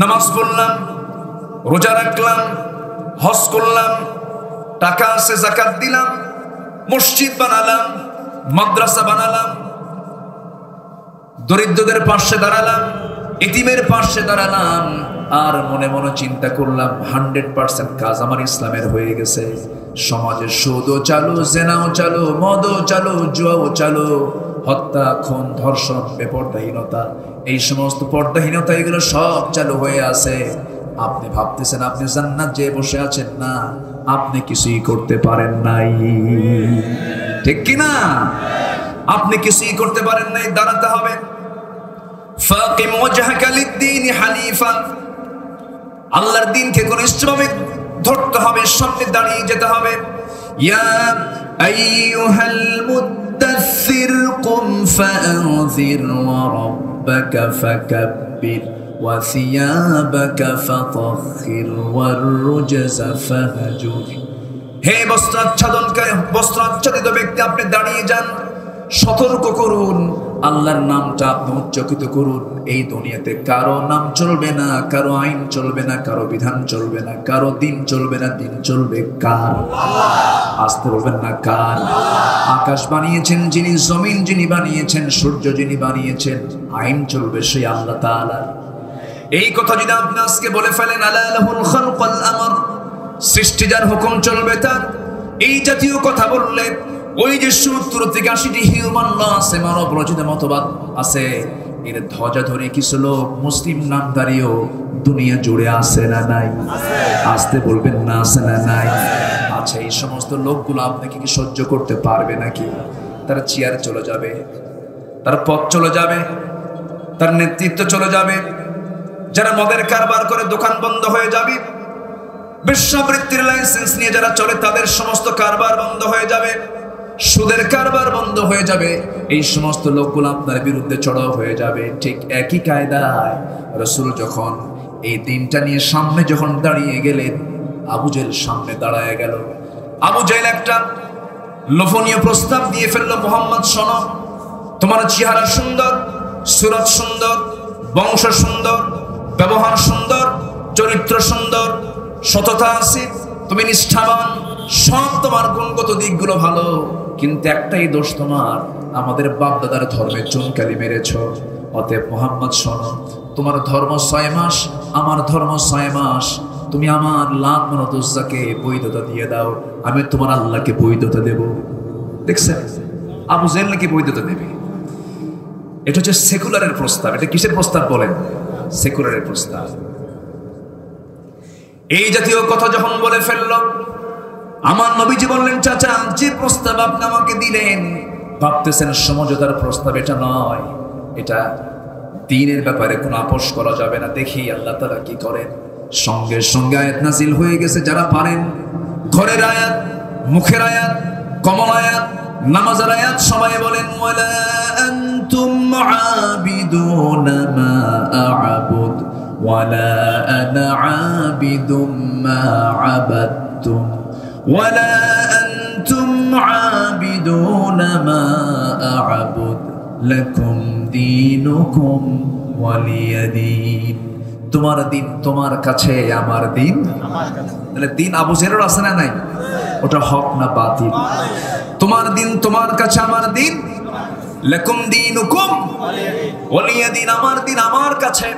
নামাজ পড়লাম, রোজা রাখলাম, হজ করলাম, টাকা আছে যাকাত দিলাম, মসজিদ বানালাম, মাদ্রাসা বানালাম, দরিদ্রদের পাশে দাঁড়ালাম, এতিমের পাশে দাঁড়ালাম, আর মনে মনে চিন্তা করলাম 100% কাজ আমার ইসলামের হয়ে গেছে। সমাজে সুদও চালু, জেনাও চালু, মদও চালু, জুয়াও চালু, হত্যা, খুন, ধর্ষণ, বেপরদাহীনতা, এই সমস্ত পর্দাহীনতা এগুলো সব চালু হয়ে আছে। আপনি ভাবতেছেন আপনি জান্নাত যে বসে আছেন, না, আপনি কিছুই করতে পারেন নাই। ঠিক কিনা? আপনি কিছুই করতে পারেন নাই। দাঁড়াতে হবে। ফাকিম ওয়াজহাকা লিদ-দীন হানিফা, আল্লাহর দ্বীনকে কনিষ্ঠভাবে ধরতে হবে, সামনে দাঁড়িয়ে যেতে হবে। ইয়া আইয়ুহাল মুদ্দাসসির কুম ফাআনযির ওয়া রাব্বাকা ফাকাব্বির ওয়া সিয়াবাকা ফাতাহহির ওয়ার রুজজা ফাহজুর। হে বস্ত্রাচ্ছাদিত ব্যক্তি, আপনি দাঁড়িয়ে যান, সতর্ক করুন, আল্লাহর নামটা আপনি উচ্চারিত করুন। এই দুনিয়াতে কারো নাম চলবে না, কারো আইন চলবে না, কারো বিধান চলবে না, কারো দিন চলবে না। দিন চলবে কার? আসতে বলবেন না কার? আকাশ বানিয়েছেন যিনি, জমিন যিনি বানিয়েছেন, সূর্য যিনি বানিয়েছেন, আইন চলবে সেই আল্লাহ তাআলা। এই কথা যদি আপনি আজকে বলে ফেলেন, আলা লাহুল খালক ওয়াল আমর, সৃষ্টি যার, হুকুম চলবে তার, এই জাতীয় কথা বললে ওই যে 70 থেকে 80টি হিউম্যান ল আছে, মানব রচিত মতবাদ আছে, এর ধ্বজা ধরে কিছু লোক মুসলিম নামধারীও দুনিয়া জুড়ে আছে না নাই? আসতে বলবেন না আছে না নাই? আচ্ছা, এই সমস্ত লোকগুলো আপনাকে কি সহ্য করতে পারবে নাকি? তার চেয়ার চলে যাবে, তার পথ চলে যাবে, তার নেতৃত্ব চলে যাবে। যারা মদের কারবার করে দোকান বন্ধ হয়ে যাবে, বেশ্যাবৃত্তির লাইসেন্স নিয়ে যারা চলে তাদের সমস্ত কারবার বন্ধ হয়ে যাবে, সুদের কারবার বন্ধ হয়ে যাবে। এই সমস্ত লোকগুলো আপনার বিরুদ্ধে চড়াও হয়ে যাবে। ঠিক একই কায়দায় রাসূল যখন এই দিনটা নিয়ে সামনে যখন দাঁড়িয়ে গেলেন, আবু জেহেল সামনে দাঁড়ায় গেল। আবু জেহেল একটা লোভনীয় প্রস্তাব দিয়ে ফেললো, মুহাম্মদ শোনো, তোমার চেহারা সুন্দর, সুরত সুন্দর, বংশ সুন্দর, ব্যবহার সুন্দর, চরিত্র সুন্দর, সততা আছে, তুমি নিষ্ঠাবান, সব তোমার গুণগত দিকগুলো ভালো, কিন্তু একটাই দোষ তোমার, আমাদের বাপ দাদার ধর্মে চুনকালি মেরেছ। অতএব মুহাম্মদ শোনো, তোমার ধর্ম 6 মাস, আমার ধর্ম 6 মাস, তুমি আমার লাত মানত উজ্জাকে বৈধতা দিয়ে দাও, আমি তোমার আল্লাহকে বৈধতা দেব। দেখছেন আবু জেহেলকে বৈধতা দেবে। এটা হচ্ছে সেকুলারের প্রস্তাব। এটা কিসের প্রস্তাব বলেন? সেকুলারের প্রস্তাব। এই জাতীয় কথা যখন বলে ফেলল, আমার নবীজি বললেন, চাচা যে প্রস্তাব আপনি আমাকে দিলেন ভাবতেছেন সমঝোতার প্রস্তাব, এটা নয়, এটা দ্বীনের ব্যাপারে কোনো আপোষ করা যাবে না। দেখি আল্লাহ তাআলা কি করেন। সঙ্গে সঙ্গে আয়াত নাজিল হয়ে গেছে। যারা পারেন ঘরের আয়াত, মুখের আয়াত, কমল আয়াত, নামাজের আয়াত সবাই বলেন, ওয়ালা আনতুম আবিদুনা মা আ'বুদ ওয়ালা আনা আবিদুম মা আবাদতুম ওয়ালা আনতুম আবিদুনা মা আ'বুদ লাকুম দীনুকুম ওয়ালিয়া দীন। তোমার দিন তোমার কাছে, আমার দিন আমার কাছে। তাহলে দিন আবু জেহেলের আছে না নাই? ওটা হক না বাতিল? তোমার দিন তোমার কাছে, আমার দিন লাকুম দীনুকুম ওয়ালিয়া দীন। আমার দিন আমার কাছে,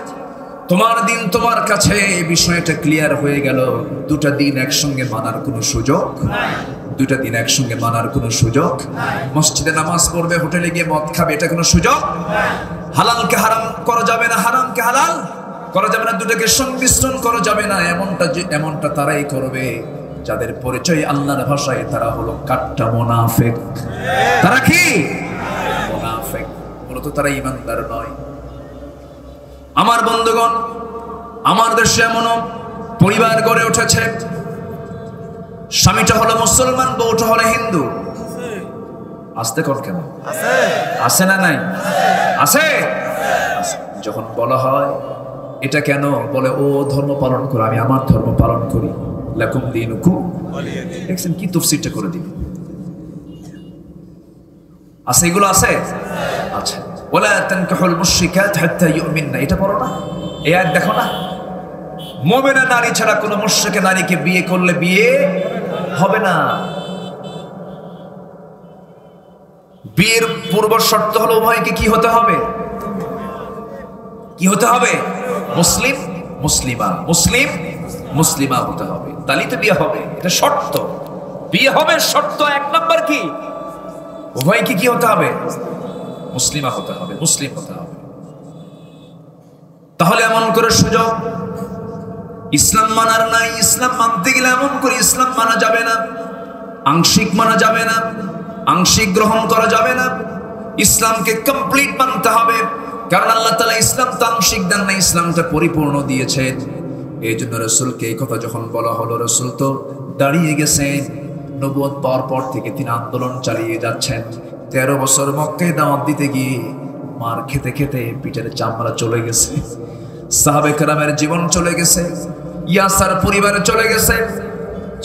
তোমার দিন তোমার কাছে। বিষয়টা ক্লিয়ার হয়ে গেল। দুটা দিন একসঙ্গে মানার কোনো সুযোগ নাই। দুটা দিন একসঙ্গে মানার কোনো সুযোগ নাই। মসজিদে নামাজ পড়বে, হোটেলে গিয়ে মদ খাবে, এটা কোনো সুযোগ নাই। হালালকে হারাম করা যাবে না, হারামকে হালাল করা যাবে না, দুটাকে সংমিশ্রণ করা যাবে না। এমনটা তারাই করবে যাদের পরিচয় আল্লাহর ভাষায় তারা হলো কাট্টা মুনাফিক। তারা কি মুনাফিক? মূলত তারা ঈমানদার নয়। আমার বন্ধুগণ, আমার দেশে এমনও পরিবার গড়ে উঠেছে, স্বামীটা হলো মুসলমান, বউটা হলো হিন্দু। আসতে কর কেন? আছে না নাই? আছে। যখন বলা হয় এটা কেন, বলে ও ধর্ম পালন করে, আমি আমার ধর্ম পালন করি। লাকুম দীনুকুম ওয়ালিয়া দীন। দেখছেন কি তাফসীরটা করে দিল। আছে, এগুলো আছে। আচ্ছা, ওয়ালা তানকিহুল মুশরিকাত হাত্তা ইউমিননা, এটা পড়ো না? এই আয়াত দেখো না? মুমিনা নারী ছাড়া কোনো মুশরিকা নারীকে বিয়ে করলে বিয়ে হবে না। বিয়ের পূর্ব শর্ত হলো উভয়কে কি হতে হবে? কি হতে হবে? মুসলিম মুসলিমা, মুসলিম মুসলিমা হতে হবে, তাহলেই তো বিয়ে হবে। এটা শর্ত। বিয়ে হবে শর্ত এক নাম্বার কি? উভয়কে কি হতে হবে? মুসলিমা হতে হবে, মুসলিম হতে হবে। তাহলে এমন করে সুযোগ ইসলাম মানার নাই। ইসলাম মানতে গেলে এমন করে ইসলাম মানা যাবে না, আংশিক মানা যাবে না, আংশিক গ্রহণ করা যাবে না। ইসলামকে কমপ্লিট মানতে হবে, কারণ আল্লাহ তাআলা ইসলাম তো আংশিক দেন না, ইসলামটা পরিপূর্ণ দিয়েছেন। এই জন্য রাসূলকে এই কথা যখন বলা হলো, রাসূল তো দাঁড়িয়ে গেছেন। নবুয়ত পাওয়ার পর থেকে তিনি আন্দোলন চালিয়ে যাচ্ছেন। 13 বছর মক্কায় দাওয়াত দিতে গিয়ে মার খেতে খেতে পিঠের চামড়া চলে গেছে, সাহাবে কেরামের জীবন চলে গেছে, ইয়াসার পরিবারে চলে গেছে।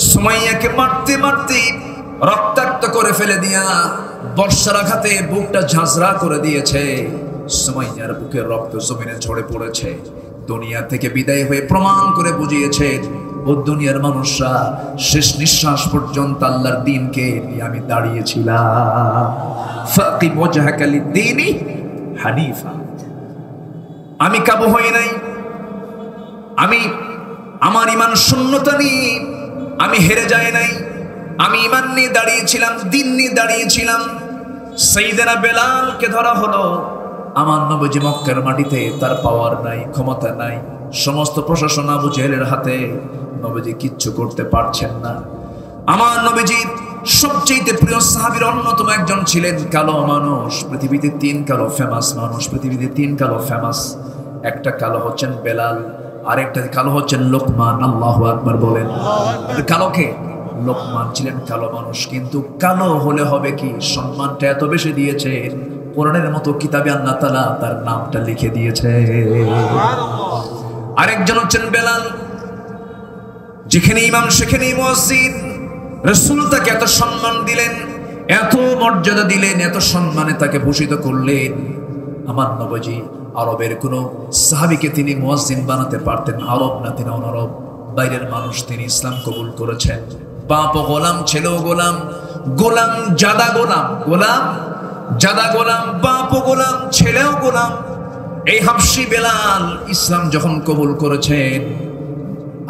সুমাইয়াকে মারতে মারতে রক্তাক্ত করে ফেলে দিয়া বর্ষার আঘাতে বুকটা ঝাঁঝরা করে দিয়েছে। সুমাইয়ার বুকের রক্ত জমিনে ঝরে পড়েছে। দুনিয়া থেকে বিদায় হয়ে প্রমাণ করে বুঝিয়েছে, ও দুনিয়ার মানুষরা শেষ নিঃশ্বাস পর্যন্ত আল্লাহর দ্বীনকে নিয়ে আমি দাঁড়িয়েছিলাম। ফাকিম ওয়াজহাকা লিদ-দীনি হানিফা। আমি কাবু হই নাই, আমি আমার ঈমান শূন্যতা নিয়ে আমি হেরে যাই নাই। আমি ঈমান নিয়ে দাঁড়িয়েছিলাম, দ্বীন নিয়ে দাঁড়িয়েছিলাম। সাইয়েদনা বেলালকে ধরা হলো। আমার নবীজি মক্কার মাটিতে, তার পাওয়ার নাই, ক্ষমতা নাই, সমস্ত প্রশাসন আবু জেহেলের হাতে। নবীজি কিচ্ছু করতে পারছেন না। আমার নবীজি সবচেয়ে প্রিয় সাহাবীর অন্যতম একজন ছিলেন কালো মানুষ। পৃথিবীতে 3 কালো ফেমাস মানুষ, পৃথিবীতে 3 কালো ফেমাস। একটা কালো হচ্ছেন বেলাল, আরেকটা কালো হচ্ছেন লোকমান। আল্লাহু আকবার বলেন। কালোকে লোকমান ছিলেন কালো মানুষ, কিন্তু কালো হলে হবে কি, সম্মানটা এত বেশি দিয়েছে, কোরআনের মতো কিতাবে আল্লাহ তাআলা তার নামটা লিখে দিয়েছে। আরেকজন হচ্ছেন বেলাল, যেখানে ইমাম সেখানেই মুয়াজ্জিন। রাসূল তাকে এত সম্মান দিলেন, এত মর্যাদা দিলেন, এত সম্মানে তাকে ভূষিত করলেন। আমার নবীজি আরবের কোন সাহাবীকে তিনি মুয়াজ্জিন বানাতে পারতেন। আরব না, তিনি অনারব, বাইরের মানুষ, তিনি ইসলাম কবুল করেছেন। বাপ গোলাম, ছেলেও গোলাম, গোলাম জাদা গোলাম, গোলাম জাদা গোলাম, বাপ গোলাম, ছেলেও গোলাম। এই হাবশী বেলাল ইসলাম যখন কবুল করেছেন,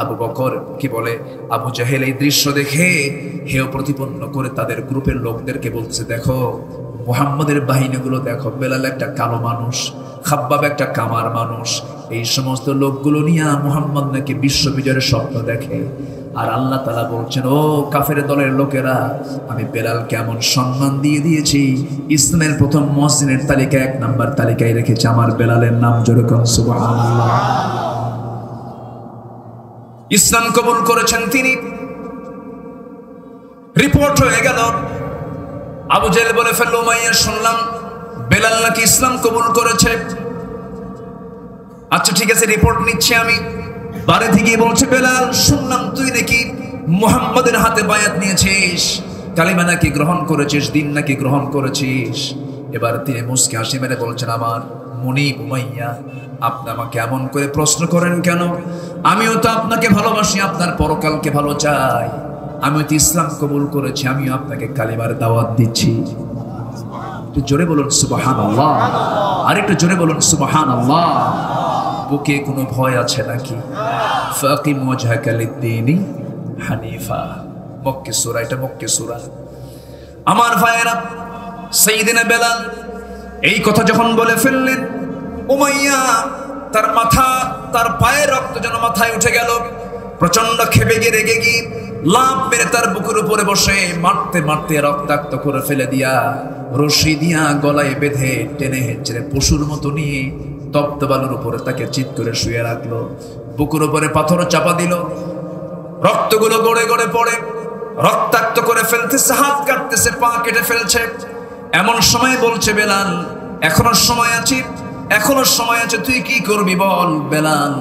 আবু বকর কি বলে, আবু জাহেল এই দৃশ্য দেখে হেয় প্রতিপন্ন করে তাদের গ্রুপের লোকদেরকে বলতেছে, দেখো মুহাম্মাদের বাহিনীগুলো দেখো, বেলাল একটা কালো মানুষ, খাব্বাব একটা কামার মানুষ, এই সমস্ত লোকগুলো নিয়ে মুহাম্মদ নাকি বিশ্ব বিজয়ের স্বপ্ন দেখে। আর আল্লাহ তাআলা বলছেন, ও কাফের দলের লোকেরা, আমি বেলালকে এমন সম্মান দিয়ে দিয়েছি, ইসলামের প্রথম মুয়াজ্জিনের তালিকায় 1 নাম্বার তালিকায় রেখেছে আমার বেলালের নাম। জোরে কোন সুবহানাল্লাহ। ইসলাম কবুল করেছেন তিনি। রিপোর্ট হয়ে গেল, আবু জেহেল বলে ফেলল, উমাইয়া শুনলাম বেলাল নাকি ইসলাম কবুল করেছে। আচ্ছা ঠিক আছে, রিপোর্ট নিচ্ছি আমি। বাড়ি থেকে বলছে, বেলাল শুনলাম তুই নাকি মুহাম্মাদের হাতে বায়াত নিয়েছিস, কালিমা নাকি গ্রহণ করেছিস, দিন নাকি গ্রহণ করেছিস। এবার তিনি মুস্কি হাসি মেরে বলছেন, আমার মুনিব উমাইয়া, আপনি আমাকে এমন করে প্রশ্ন করেন কেন? আমিও তো আপনাকে ভালোবাসি, আপনার পরকালকে ভালো চাই, আমিও তো ইসলাম কবুল করেছি, আমিও আপনাকে কালিমার দাওয়াত দিচ্ছি। একটু জোরে বলুন সুবহানাল্লাহ, আর একটু জোরে বলুন সুবহানাল্লাহ। বুকে কোনো ভয় আছে নাকি? ফাকিম ওয়াজহাকা লিদ্দীনি হানিফা, মক্কি সূরা, এটা মক্কি সূরা। আমার ভাইয়েরা, সাইয়্যিদিনা বেলাল এই কথা যখন বলে ফেললেন, উমাইয়া তার মাথা, তার পায়ের রক্ত যেন মাথায় উঠে গেল। প্রচন্ড ক্ষেপে গিয়ে রেগে গিয়ে লাফ মেরে তার বুকের উপরে বসে মারতে মারতে রক্তাক্ত করে ফেলে দিয়া, রশি দিয়া গলায় বেঁধে টেনে হেঁচড়ে পশুর মতো নিয়ে তপ্ত বালুর উপরে তাকে চিৎ করে শুয়ে রাখলো। বুকের উপরে পাথর চাপা দিল, রক্তগুলো গড়ে গড়ে পড়ে, রক্তাক্ত করে ফেলতেছে, হাত কাটতেছে, পা কেটে ফেলছে। এমন সময় বলছে, বেলাল এখনো সময় আছে, এখনো সময় আছে, তুই কি করবি বল। বেলাল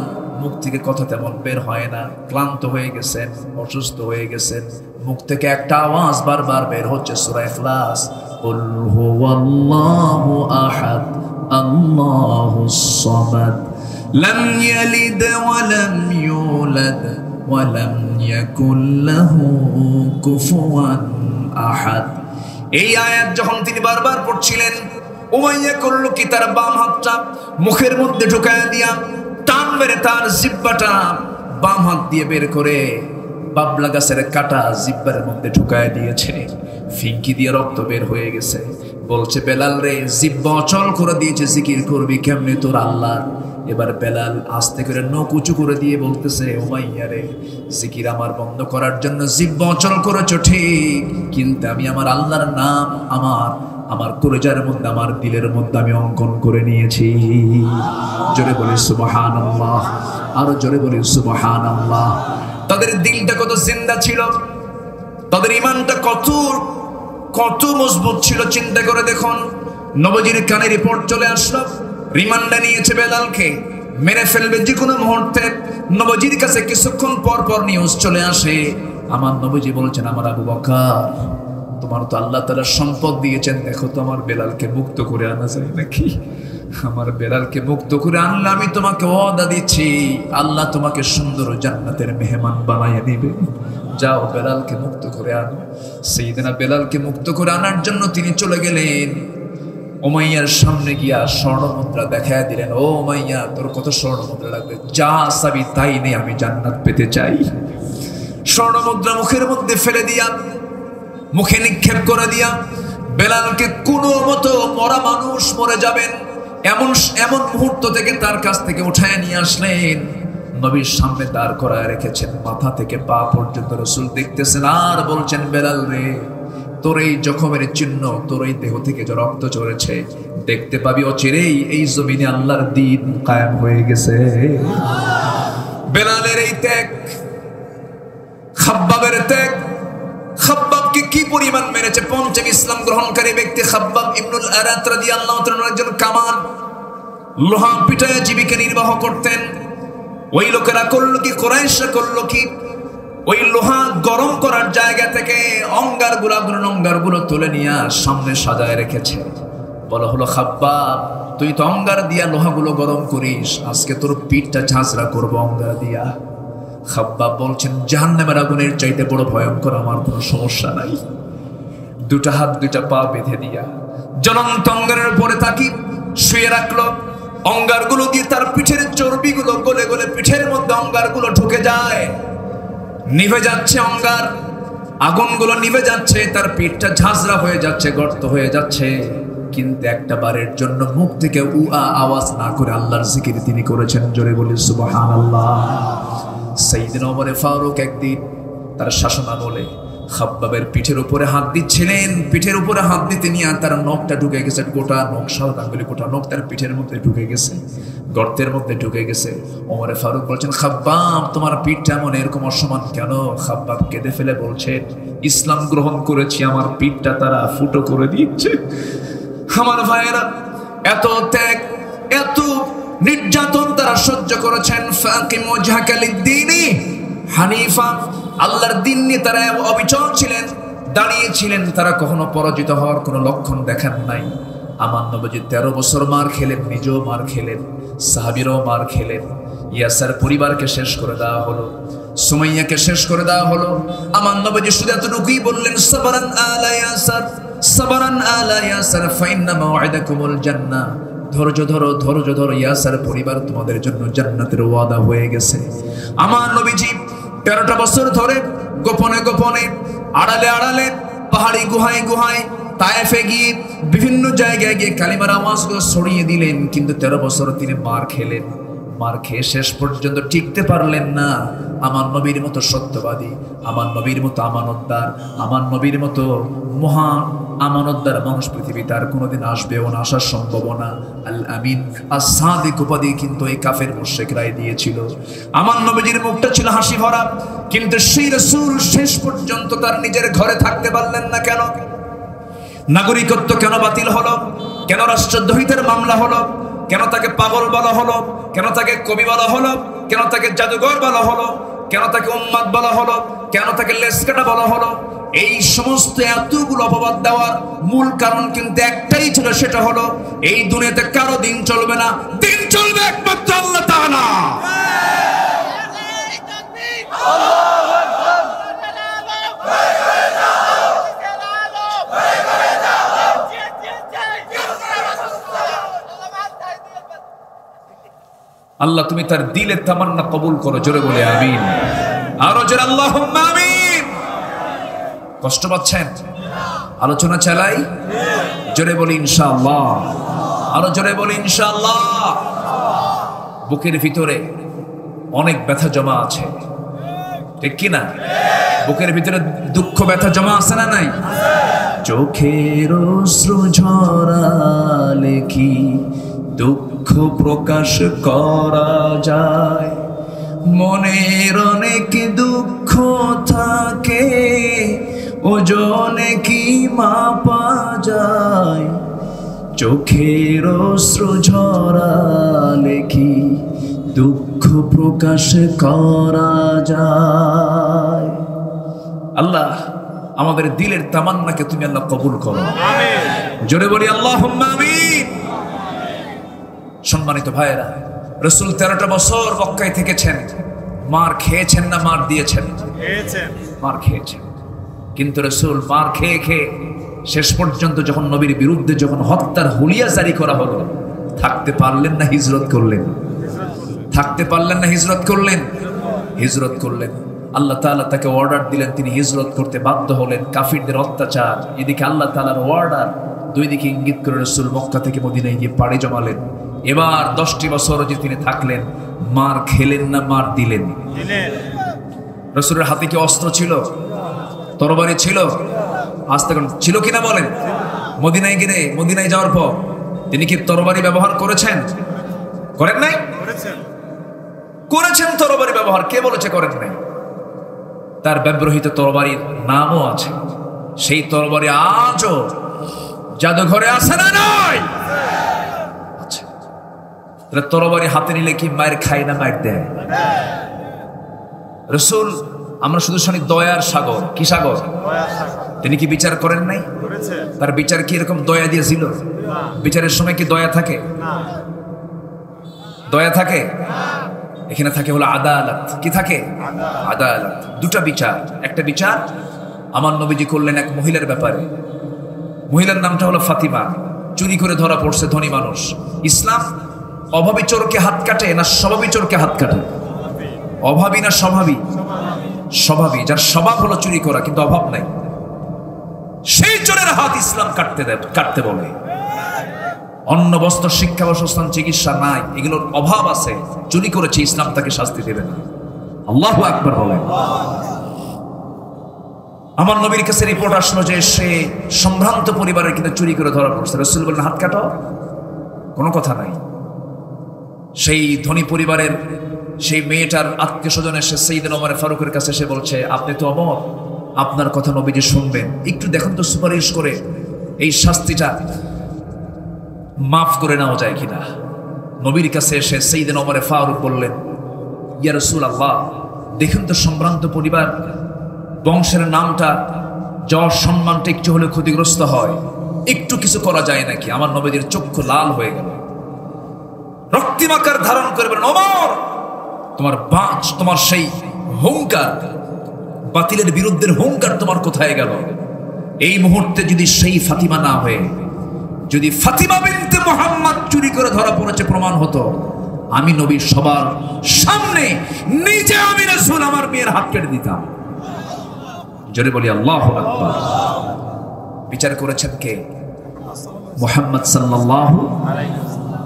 মুখ থেকে কথা তেমন বের হয় না, ক্লান্ত হয়ে গেছেন, অসুস্থ হয়ে গেছেন। মুখ থেকে একটা আওয়াজ বারবার বের হচ্ছে, সূরা ইখলাস, কুল হুয়াল্লাহু আহাদ আল্লাহুস সামাদ লাম ইয়ালিদ ওয়া লাম ইউলাদ ওয়া লাম ইয়াকুল লাহু কুফুয়ান আহাদ। এই আয়াত যখন তিনি বারবার পড়ছিলেন, উমাইয়া করল কি, তার বাম হাতটা মুখের মধ্যে ঢুকায় দিয়া টান মেরে তার জিহ্বাটা বাম হাত দিয়ে বের করে বাবলা গাছের কাটা জিহ্বার মধ্যে ঢুকায় দিয়েছে। ফিঙ্কি দিয়ে রক্ত বের হয়ে গেছে। বলছে, বেলাল রে, জিহ্বা অচল করে দিয়েছে, জিকির করবি কেমনে তোর আল্লাহ। এবার বেলাল আস্তে করে নখ উঁচু করে দিয়ে বলতেছে, উমাইয়া রে, জিকির আমার বন্ধ করার জন্য জিহ্বা অচল করেছো ঠিক, কিন্তু আমি আমার আল্লাহর নাম আমার কলিজার মধ্যে, আমার দিলের মধ্যে আমি অঙ্কন করে নিয়েছি। জোরে বলি সুবহানাল্লাহ, আরো জোরে বলি সুবহানাল্লাহ। তাদের দিলটা কত জিন্দা ছিল, তাদের ঈমানটা কত মজবুত ছিল, চিন্তা করে দেখুন। নবীজির কানে রিপোর্ট চলে আসলো, রিমান্ডে নিয়েছে বেলালকে, মেরে ফেলবে যে কোনো মুহূর্তে। নবীজির কাছে কিছুক্ষণ পর পর নিউজ চলে আসে, আমার নবীজি বলছেন, আমার আবু বকর, তোমার তো আল্লাহ তাআলা সম্পদ দিয়েছেন, দেখো তো আমার বেলালকে মুক্ত করে আনা যায় নাকি। আমার বেলালকে মুক্ত করে আনলে আমি তোমাকে ওয়াদা দিচ্ছি, আল্লাহ তোমাকে সুন্দর জান্নাতের মেহমান বানাইয়ে দিবে। যাও বেলালকে মুক্ত করে আনো। সাইয়েদনা বেলালকে মুক্ত করে আনার জন্য তিনি চলে গেলেন। উমাইয়ার সামনে গিয়া স্বর্ণমুদ্রা দেখায় দিলেন, ও উমাইয়া, তোর কত স্বর্ণমুদ্রা লাগবে, যা চাবি তাই নে, আমি জান্নাত পেতে চাই। স্বর্ণমুদ্রা মুখের মধ্যে ফেলে দিয়া, মুখে নিক্ষেপ করে দিয়া, বেলালকে কোনো মতো মরা মানুষ মরে যাবেন এমন মুহূর্ত থেকে তার কাছ থেকে উঠায় নিয়ে আসলেন, নবীর সামনে দাঁড় করায় রেখেছেন। মাথা থেকে পা পর্যন্ত রাসূল দেখতেছেন, আর বলছেন, বেলাল রে, তোর এই জখমের চিহ্ন, তোর এই দেহ থেকে যে রক্ত ঝরেছে, দেখতে পাবি অচিরেই এই জমিনে আল্লাহর দ্বীন কায়েম হয়ে গেছে। বেলালের এই ত্যাগ, খাব্বাবের ত্যাগ, খাব্বাবকে কি পরিমাণ মেরেছে। পঞ্চম ইসলাম গ্রহণকারী ব্যক্তি খাব্বাব ইবনুল আরাত রাদিয়াল্লাহু তাআলা একজন কামান, লোহা পিটায় জীবিকা নির্বাহ করতেন। ওই লোকেরা করলো কি, কুরাইশরা করলো কি, ওই লোহা গরম করার জায়গা থেকে অঙ্গারগুলো তুলে নিয়ে সামনে সাজায় রেখেছে। বলা হলো, খাব্বাব, তুই তো অঙ্গার দিয়া লোহাগুলো গরম করিস, আজকে তোর পিঠটা ঝাঁঝরা করবো অঙ্গার দিয়া। খাব্বাব বলছেন, জাহান্নামের আগুনের চাইতে বড় ভয়ঙ্কর আমার কোনো সমস্যা নাই। দুটা হাত দুটা পা বেঁধে দিয়া জ্বলন্ত অঙ্গারের উপরে তাকি শুয়ে রাখলো। অঙ্গারগুলো দিয়ে তার পিঠের চর্বিগুলো গলে গলে পিঠের মধ্যে অঙ্গারগুলো ঢুকে যায়, নিভে যাচ্ছে অঙ্গার। আগুনগুলো নিভে যাচ্ছে, তার পিঠটা ঝাঁঝরা হয়ে যাচ্ছে, গর্ত হয়ে যাচ্ছে, কিন্তু একটা বারের জন্য মুখ থেকে আওয়াজ না করে আল্লাহর জিকির তিনি করেছেন। জোরে বলি সুবহানাল্লাহ। সাইয়েদনা ওমর ফারুক একদিন তার শাসনামলে খাব্বাবের পিঠের উপরে হাত দিচ্ছিলেন। পিঠের উপরে হাত দিতে নিয়ে তার নখটা ঢুকে গেছে, গোটা নখ, সাত আঙ্গুলে গোটা নখ তার পিঠের মধ্যে ঢুকে গেছে, গর্তের মধ্যে ঢুকে গেছে। ওমর ফারুক বলছেন, খাব্বাব তোমার পিঠটা এমন এরকম অসমান কেন? খাব্বাব কেঁদে ফেলে বলছেন, ইসলাম গ্রহণ করেছি, আমার পিঠটা তারা ফুটো করে দিচ্ছে। আমার ভাইয়েরা, এত ত্যাগ, এত নির্যাতন তারা সহ্য করেছেন। ফাকিম ওয়াজহাকা লিদ-দীনি হানিফা, আল্লাহর দিন নিয়ে তারা অবিচল ছিলেন, দাঁড়িয়েছিলেন। তারা কখনো পরাজিত হওয়ার কোনো লক্ষণ দেখান নাই। আমার নবীজি 13 বছর মার খেলেন, নিজেও মার খেলেন, সাহাবীরাও মার খেলেন। ইয়াসার পরিবারকে শেষ করে দেওয়া হলো, সুমাইয়াকে শেষ করে দেওয়া হলো। আমার নবীজি শুধু এতটুকুই বললেন, সাবরান আলা ইয়াসার, সাবরান আলা ইয়াসার ফাইন্না মাওয়াইদাকুমুল জান্নাহ। ধৈর্য ধরো, ধৈর্য ধরো, ইয়াসার পরিবার তোমাদের জন্য জান্নাতের ওয়াদা হয়ে গেছে। আমার নবীজি 13টা বছর ধরে গোপনে গোপনে, আড়ালে আড়ালে, পাহাড়ি গুহায় গুহায়, তায়েফে গিয়ে বিভিন্ন জায়গায় গিয়ে কালিমার আওয়াজগুলো ছড়িয়ে দিলেন। কিন্তু 13 বছর তিনি মার খেলেন। মার খেয়ে শেষ পর্যন্ত টিকতে পারলেন না। আমার নবীর মতো সত্যবাদী, আমার নবীর মতো আমানতদার, আমার নবীর মতো মহা আমানতদার মানুষ পৃথিবীতে আর কোনোদিন আসবেও না, আসার সম্ভব না। আল আমিন, as-সাদিক উপাধি কিন্তু এই কাফের মুশরিকরাই দিয়েছিল। আমার নবীজির মুখটা ছিল হাসি ভরা, কিন্তু সেই রাসূল শেষ পর্যন্ত তার নিজের ঘরে থাকতে পারলেন না। কেন? নাগরিকত্ব কেন বাতিল হলো? কেন রাষ্ট্রদ্রোহিতার মামলা হলো? কেন তাকে পাগল বলা হলো? কেন তাকে কবি বলা হলো? কেন তাকে জাদুঘর বলা হলো? কেন তাকে উম্মাদ বলা হলো? কেন তাকে লেসকাটা বলা হলো? এই সমস্ত এতগুলো অপবাদ দেওয়ার মূল কারণ কিন্তু একটাই ছিল, সেটা হলো এই দুনিয়াতে কারো দিন চলবে না, দিন চলবে একমাত্র আল্লাহ তাআলা। আল্লাহ তুমি তার দিলের তামান্না কবুল করো, জোরে বলে আমিন। আরো জোরে আল্লাহুম্মা আমিন। কষ্ট পাচ্ছেন? আলোচনা চালাই, জোরে বলি ইনশাআল্লাহ। আরো জোরে বলি ইনশাআল্লাহ। বুকের ভিতরে অনেক ব্যথা জমা আছে, ঠিক কি না? বুকের ভিতরে দুঃখ ব্যথা জমা আছে না নাই? চোখের অশ্রু ঝরালে কি দুঃখ প্রকাশ করা যায়? মনের অনেক দুঃখ থাকে, ওজনে কি মাপা যায়? চোখের অশ্রু ঝরালে কি দুঃখ প্রকাশ করা যায়? আল্লাহ আমাদের দিলের তামান্নাকে তুমি আল্লাহ কবুল করো, আমিন। জোরে বলি আল্লাহুম্মা আমিন। সম্মানিত ভাইয়েরা, রাসূল 13টা বছর মক্কায় থেকেছেন। মার খেয়েছেন না মার দিয়েছেন? মার খেয়েছেন। কিন্তু রাসূল মার খেয়ে খেয়ে শেষ পর্যন্ত যখন নবীর বিরুদ্ধে যখন হত্যার হুলিয়া জারি করা হলো, থাকতে পারলেন না হিজরত করলেন? থাকতে পারলেন না হিজরত করলেন? হিজরত করলেন। আল্লাহ তাআলা তাকে অর্ডার দিলেন, তিনি হিজরত করতে বাধ্য হলেন। কাফিরদের অত্যাচার, এদিকে আল্লাহ তাআলার অর্ডার, দুই দিকে ইঙ্গিত করে রাসূল মক্কা থেকে মদিনায় গিয়ে পাড়ি জমালেন। এবার 10টি বছর যে তিনি থাকলেন, মার খেলেন না মার দিলেন? রাসূলের হাতে কি অস্ত্র ছিল? তরবারি ছিল? আজ তখন ছিল কিনা বলেন? মদিনায় গিয়ে, মদিনায় যাওয়ার পর তিনি কি তরবারি ব্যবহার করেছেন? করেন নাই? করেছেন তরবারি ব্যবহার। কে বলেছে করেন নাই? তার ব্যবহৃত তরবারির নামও আছে। সেই তরবারি আজও জাদুঘরে আছে না নাই? আচ্ছা, তাহলে তরবারি হাতে নিলে কি মায়ের খায় না মায়ের দেয়? রাসূল, আমরা শুধু শুনি দয়ার সাগর। কি সাগর? তিনি কি বিচার করেন নাই? তার বিচার কি এরকম দয়া দিয়েছিল? বিচারের সময় কি দয়া থাকে? দয়া থাকে? এখানে থাকে হলো আদালত। কি থাকে? আদালত। দুটা বিচার। একটা বিচার আমার নবীজি করলেন এক মহিলার ব্যাপারে। মহিলার নামটা হলো ফাতিমা। চুরি করে ধরা পড়ছে ধনী মানুষ। ইসলাম অভাবী চোরকে হাত কাটে না স্বভাবী চোরকে হাত কাটে? অভাবী না স্বভাবী? স্বভাবই, যার স্বভাব হলো চুরি করা কিন্তু অভাব নাই, সেই চোরের হাত ইসলাম কাটতে বলে। অন্ন বস্ত্র শিক্ষা বাসস্থান চিকিৎসা নাই, এগুলোর অভাব আছে, চুরি করেছে, ইসলাম তাকে শাস্তি দেবে না। আল্লাহু আকবার বলেন। আমার নবীর কাছে রিপোর্ট আসলো যে সে সম্ভ্রান্ত পরিবারের কিন্তু চুরি করে ধরা পড়ছে। রাসূল বললেন হাত কাটো, কোনো কথা নাই। সেই ধনী পরিবারের সেই মেয়েটার আত্মীয় স্বজন এসে সাইয়েদনা ওমর ফারুকের কাছে এসে বলছে, আপনি তো অমর, আপনার কথা নবীজি শুনবেন, একটু দেখুন তো সুপারিশ করে এই শাস্তিটা মাফ করে নেওয়া যায় কিনা। নবীর কাছে এসে সাইয়েদনা ওমর ফারুক বললেন, ইয়া রাসূলুল্লাহ, দেখুন তো সম্ভ্রান্ত পরিবার, বংশের নামটা, যশ সম্মানটা একটু হলে ক্ষতিগ্রস্ত হয়, একটু কিছু করা যায় নাকি? আমার নবীদের চক্ষু লাল হয়ে গেল, রক্তিমাকার ধারণ করে বলেন, ওমর, তোমার সেই হুঙ্কার, বাতিলের বিরুদ্ধে হুঙ্কার তোমার কোথায় গেল? এই মুহূর্তে যদি সেই ফাতিমা না হয়ে যদি ফাতিমা বিনতে মুহাম্মদ চুরি করে ধরা পড়েছে প্রমাণ হতো, আমি নবী সবার সামনে নিজে আমি রাসূল আমার মেয়ের হাত কেটে দিতাম। জোরে বলি আল্লাহু আকবার। বিচার করেছেন কে? মুহাম্মদ সাল্লাল্লাহু আলাইহি ওয়াসাল্লাম।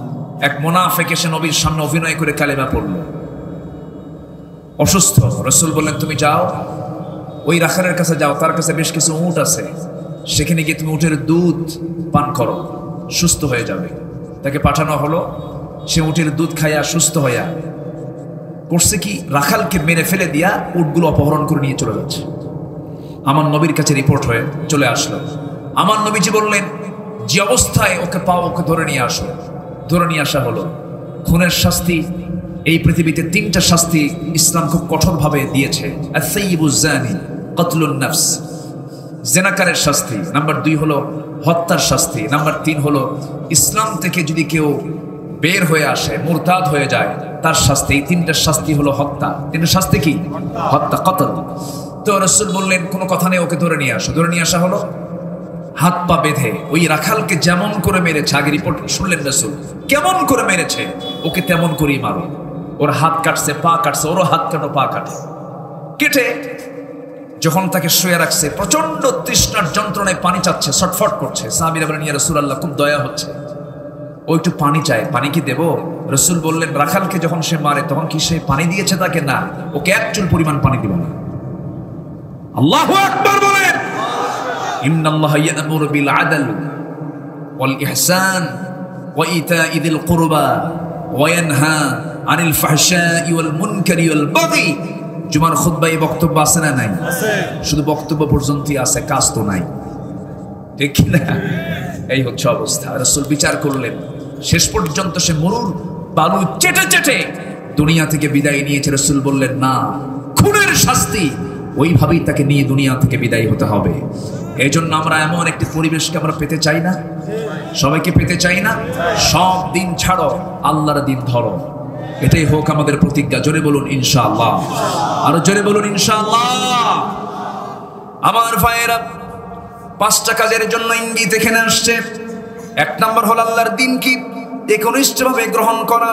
এক মুনাফিক এসে নবীর সামনে অভিনয় করে কালেমা পড়ল, অসুস্থ। রাসূল বললেন, তুমি যাও, ওই রাখালের কাছে যাও, তার কাছে বেশ কিছু উট আছে, সেখানে গিয়ে তুমি উটের দুধ পান করো, সুস্থ হয়ে যাবে। তাকে পাঠানো হলো, সে উটের দুধ খাইয়া সুস্থ হইয়া করছে কি, রাখালকে মেরে ফেলে দিয়া উটগুলো অপহরণ করে নিয়ে চলে যাচ্ছে। আমার নবীর কাছে রিপোর্ট হয়ে চলে আসলো। আমার নবীজি বললেন, যে অবস্থায় ওকে পাও, ওকে ধরে নিয়ে আসো। ধরে নিয়ে আসা হলো। খুনের শাস্তি, এই পৃথিবীতে 3টা শাস্তি ইসলাম খুব কঠোরভাবে দিয়েছে। আস-সাইয়্যিবুজ জানি, কতলুন নাফস, জেনাকারের শাস্তি। নাম্বার 2 হলো হত্যার শাস্তি। নাম্বার 3 হলো ইসলাম থেকে যদি কেউ বের হয়ে আসে, মুরতাদ হয়ে যায়, তার শাস্তি। এই 3টা শাস্তি হলো হত্যা। 3টা শাস্তি কি? হত্যা, কতল। তো রাসূল বললেন, কোনো কথা নেই, ওকে ধরে নিয়ে আসো। ধরে নিয়ে আসা হলো, হাত পা বেঁধে ওই রাখালকে যেমন করে মেরেছে, আগে রিপোর্ট শুনলেন রাসূল, কেমন করে মেরেছে, ওকে তেমন করেই মারো। ওর হাত কাটছে, পা কাটছে, ওরও হাত কাটো, পা কাটে। কেটে যখন তাকে শুয়ে রাখছে, প্রচন্ড তৃষ্ণার যন্ত্রণায় পানি চাচ্ছে, ছটফট করছে। সাহাবীরা বলেন, ইয়া রাসূলুল্লাহ, খুব দয়া হচ্ছে, ও একটু পানি চায়, পানি কি দেবো? রাসূল বললেন, রাখালকে যখন সে মারে তখন কি সে পানি দিয়েছে তাকে? না, ওকে এক চুল পরিমাণ পানি দিবা না। আল্লাহু আকবার বলেন। ইন্নাল্লাহা ইয়া'মুরু বিল আদল ওয়াল ইহসান ওয়া ইতা'i যিল কুরবা ওয়া ইয়ানহা আনিল ফাহশাই ওয়াল মুনকারি ওয়াল বাগি। জুমার খুতবায় বক্তব্য আছে না নাই? আছে। শুধু বক্তব্য পর্যন্তই আছে, কাজ তো নাই, ঠিক কি না? এই হচ্ছে অবস্থা। রাসূল বিচার করলেন, শেষ পর্যন্ত সে মরুর বালু চেটে চেটে দুনিয়া থেকে বিদায় নিয়েছে। রাসূল বললেন, না, খুনের শাস্তি ওইভাবেই তাকে নিয়ে দুনিয়া থেকে বিদায় হতে হবে। এই জন্য আমরা এমন একটি পরিবেশকে আমরা পেতে চাই না? সবাইকে পেতে চাই না? সব দিন ছাড়ো, আল্লাহর দিন ধরো, এটাই হোক আমাদের প্রতিজ্ঞা। জোরে বলুন ইনশাআল্লাহ, আরো জোরে বলুন ইনশাআল্লাহ। আমার ভাইয়েরা, 5টা কাজের জন্য ইঙ্গিত এখানে আসছে। 1 নম্বর হলো আল্লাহর দিনকে একনিষ্ঠভাবে গ্রহণ করা।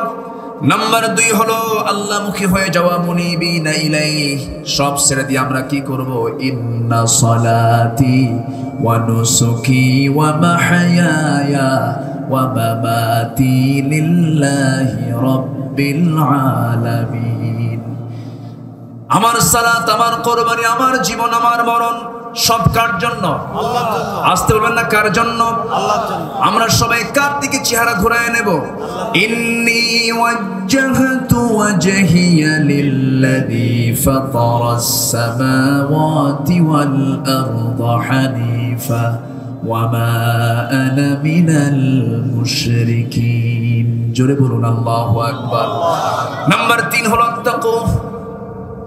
নাম্বার 2 হলো আল্লাহমুখী হয়ে যাওয়া, মুনিবিনা ইলাইহি, সব ছেড়ে দিয়ে আমরা কি করব? ইন্না সলাতি ওয়া নুসুকি ওয়া মাহইয়ায়া ওয়া মামাতি লিল্লাহি রাব্বিল আলামিন। আমার সালাত, আমার কুরবানি, আমার জীবন, আমার মরণ সব কার জন্য? আল্লাহর জন্য। আসতে বলবেন না, কার জন্য? আল্লাহর জন্য। আমরা সবাই কার দিকে চেহারা ঘুরায় নেব? ইন্নী ওয়াজ্জাহতু ওয়াজহিয়া লিল্লাযী ফাতারাস সামাওয়াতি ওয়াল আরদা হানিফা ওয়া মা আনা মিনাল মুশরিকিন। জোরে বলুন আল্লাহু আকবার। নাম্বার 3 হলো তাকু,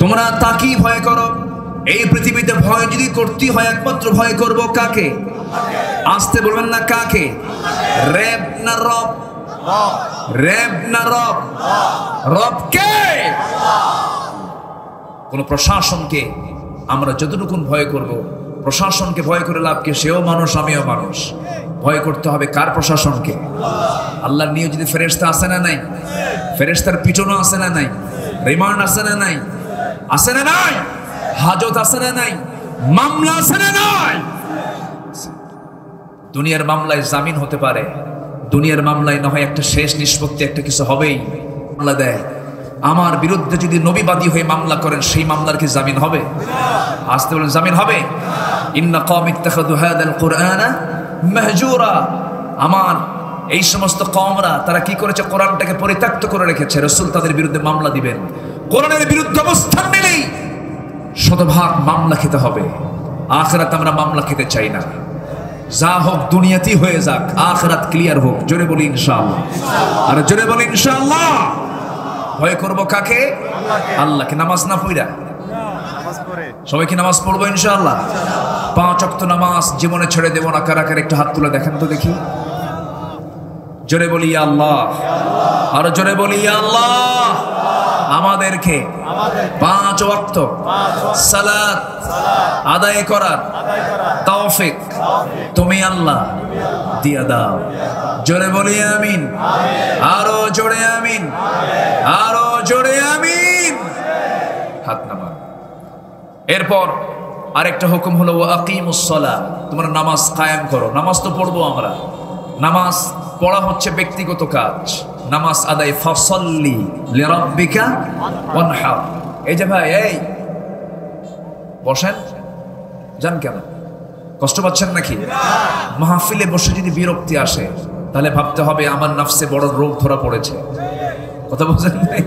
তোমরা তাকি ভয় করো। এই পৃথিবীতে ভয় যদি করতে হয়, একমাত্র ভয় করব কাকে? আসতে বলবেন না, কাকে? রব না রব? রব না রব? রব কে? কোন প্রশাসনকে আমরা যতটুকু ভয় করব, প্রশাসনকে ভয় করে লাভ কি? সেও মানুষ, আমিও মানুষ। ভয় করতে হবে কার? প্রশাসনকে। আল্লাহর নিয়োজিত ফেরেশতা আছে না নাই? ফেরেশতার পিছনও আছে না নাই? রিমান্ড আছে না নাই? আছে না নাই? হাজত আছে না নাই? মামলা আছে না নাই? দুনিয়ার মামলায় জামিন হতে পারে, দুনিয়ার মামলায় না হয় একটা শেষ নিষ্পত্তি, একটা কিছু হবেই। মামলা দেয়, আমার বিরুদ্ধে যদি নবীবাদী হয়ে মামলা করেন, সেই মামলার কি জামিন হবে? আসতে বলেন, জামিন হবে? ইন্না কওম ইত্তাখাযু হাযাল কুরআনা মাহজুরা, আমার এই সমস্ত কওমরা তারা কি করেছে? কোরআনটাকে পরিত্যক্ত করে রেখেছে। রাসূল তাদের বিরুদ্ধে মামলা দিবেন, কোরআনের বিরুদ্ধে অবস্থান নিলেই শতভাগ মামলা খেতে হবে। আখিরাতে আমরা মামলা খেতে চাই না। যা হোক দুনিয়াতেই হয়ে যাক, আখিরাত ক্লিয়ার হোক। জোরে বলি ইনশাআল্লাহ। আর জোরে বলি ইনশাআল্লাহ। ভয় করব কাকে? আল্লাহকে। নামাজ না পড়া, সবাই কি নামাজ পড়বো ইনশাআল্লাহ? 5 ওয়াক্ত নামাজ জীবনে ছেড়ে দেব না। কারা কারা একটু হাত তুলে দেখেন তো দেখি। জোরে বলি ইয়া আল্লাহ। আর জোরে বলি ইয়া আল্লাহ। আমাদেরকে 5 ওয়াক্ত সালাত আদায় করার তৌফিক তুমি আল্লাহ দিয়া দাও। জোরে বলি আমিন। আরো জোরে আমিন। আরো জোরে আমিন। হাত নামান। এরপর আরেকটা হুকুম হলো আকিমুস সালাহ, তোমরা নামাজ কায়েম করো। নামাজ তো পড়বো আমরা, নামাজ পড়া হচ্ছে ব্যক্তিগত কাজ। নামাজ আদায়, ফাসাল্লি লিরাব্বিকা ওয়ানহার। এই যে ভাই, এই বসেন, যান কেন? কষ্ট পাচ্ছেন নাকি? মাহফিলে বসে যদি বিরক্তি আসে, তাহলে ভাবতে হবে আমার নফসে বড় রোগ ধরা পড়েছে। কথা বুঝেন নাই?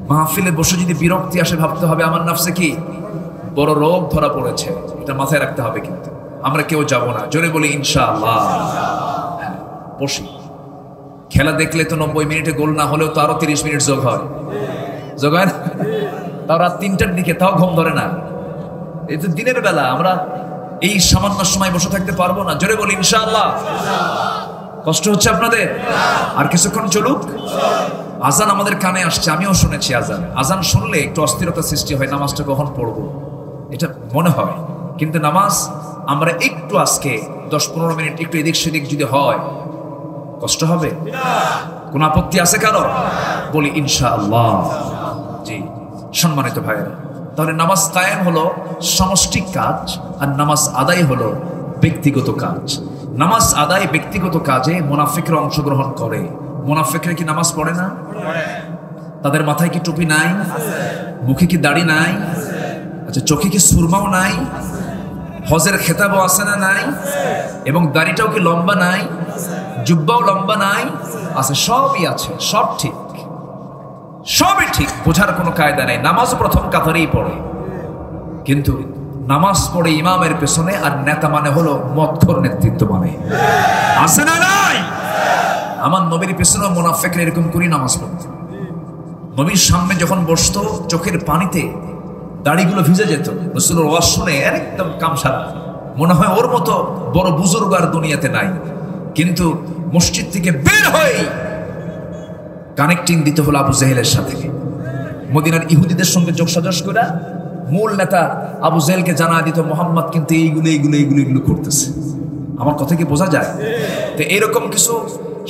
মাহফিলে বসে যদি বিরক্তি আসে, ভাবতে হবে আমার নফসে কি বড় রোগ ধরা পড়েছে। এটা মাথায় রাখতে হবে। কিন্তু আমরা কেউ যাব না। জোরে বলি ইনশাআল্লাহ। হ্যাঁ, বসি। খেলা দেখলে তো 90 মিনিটে গোল না হলেও তো আরো 30 মিনিট যোগ হয়। যোগ হয় না? তাও রাত 3টার দিকে, তাও ঘুম ধরে না। এই তো দিনের বেলা, আমরা এই সামান্য সময় বসে থাকতে পারবো না। জোরে বলি ইনশাআল্লাহ। কষ্ট হচ্ছে আপনাদের? আর কিছুক্ষণ চলুক। আজান আমাদের কানে আসছে, আমিও শুনেছি আজান। আজান শুনলে একটু অস্থিরতা সৃষ্টি হয়, নামাজটা কখন পড়বো এটা মনে হয়। কিন্তু নামাজ আমরা একটু আজকে 10-15 মিনিট একটু এদিক সেদিক যদি হয়, কষ্ট হবে? কোন আপত্তি আছে কারো? বলি ইনশাআল্লাহ। জি সম্মানিত ভাইয়েরা, তাহলে নামাজ কায়েম হলো সামষ্টিক কাজ, আর নামাজ আদায় হলো ব্যক্তিগত কাজ। নামাজ আদায় ব্যক্তিগত কাজে মুনাফিকরা অংশগ্রহণ করে। মুনাফিকরা কি নামাজ পড়ে না? তাদের মাথায় কি টুপি নাই? মুখে কি দাড়ি নাই? আচ্ছা, চোখে কি সুরমাও নাই? হজের খেতাবও আছে না নাই? এবং দাড়িটাও কি লম্বা নাই? জুব্বাও লম্বা নাই? আছে, সবই আছে, সব ঠিক, সবই ঠিক। বোঝার কোনো কায়দা নেই। নামাজও প্রথম কাতারেই পড়ে, কিন্তু নামাজ পড়ে ইমামের পেছনে। আর নেতা মানে হলো মদখোর নেতৃত্ব মানে, আছে না নাই? আমার নবীর পেছনে মুনাফিকরা এরকম করেই নামাজ পড়তো। নবীর সামনে যখন বসতো, চোখের পানিতে দাড়িগুলো ভিজে যেত। রাসূলের ওয়াজ শুনে একদম কামসারা, মনে হয় ওর মতো বড় বুজুর্গ আর দুনিয়াতে নাই। কিন্তু মসজিদ থেকে বের হয়ে কানেক্টিং দিতে হলো আবু জেহেলের সাথে। মদিনার ইহুদিদের সঙ্গে যোগসাজশ করে মূল নেতা আবু জেহেলকে জানা দিত, মোহাম্মদ কিন্তু এইগুলো করতেছে। আমার কথা কি বোঝা যায়? তো এরকম কিছু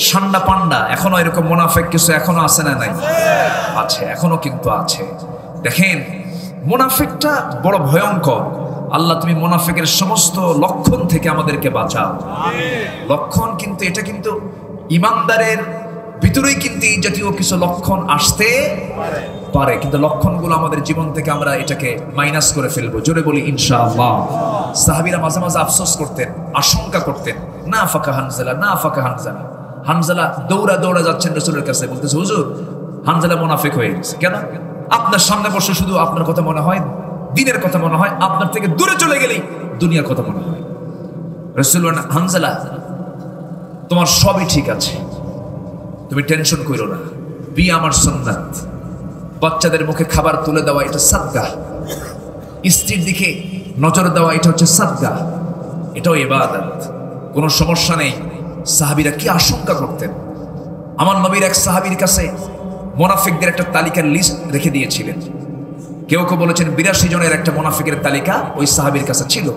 সান্ডা পান্ডা এখনো, এরকম মুনাফিক কিছু এখনো আছে না নাই? আছে, এখনো কিন্তু আছে। দেখেন, মুনাফিকটা বড় ভয়ঙ্কর। আল্লাহ তুমি মুনাফিকের সমস্ত লক্ষণ থেকে আমাদেরকে বাঁচাও। লক্ষণ কিন্তু এটা কিন্তু ইমানদারের ভিতরেই কিন্তু এই জাতীয় কিছু লক্ষণ আসতে পারে, কিন্তু লক্ষণগুলো আমাদের জীবন থেকে আমরা এটাকে মাইনাস করে ফেলবো। জোরে বলি ইনশাআল্লাহ। সাহাবীরা মাঝে মাঝে আফসোস করতেন, আশঙ্কা করতেন, না ফাঁকা হানজালা, না ফাঁকা হানজালা। হানজালা দৌড়া দৌড়া যাচ্ছেন রাসূলের কাছে, বলতেছে হুজুর হানজালা মুনাফিক হয়ে গেছে। কেন? আপনার সামনে বসে শুধু আপনার কথা মনে হয়, দিনের কথা মনে হয়, আপনার থেকে দূরে চলে গেলেই দুনিয়ার কথা মনে হয়। রাসূল বলেন, হানজালা তোমার সবই ঠিক আছে, তুমি টেনশন করো না। বিয়ে আমার সুন্নাত, বাচ্চাদের মুখে খাবার তুলে দেওয়া এটা সাদকা, স্ত্রীর দিকে নজর দেওয়া এটা হচ্ছে সাদকা, এটাও ইবাদত, কোনো সমস্যা নেই। সাহাবীরা কি আশঙ্কা করতেন। আমার নবীর এক সাহাবীর কাছে মুনাফিকদের একটা তালিকার লিস্ট রেখে দিয়েছিলেন। কেউ কেউ বলেছেন 82 জনের একটা মুনাফিকের তালিকা ওই সাহাবীর কাছে ছিল।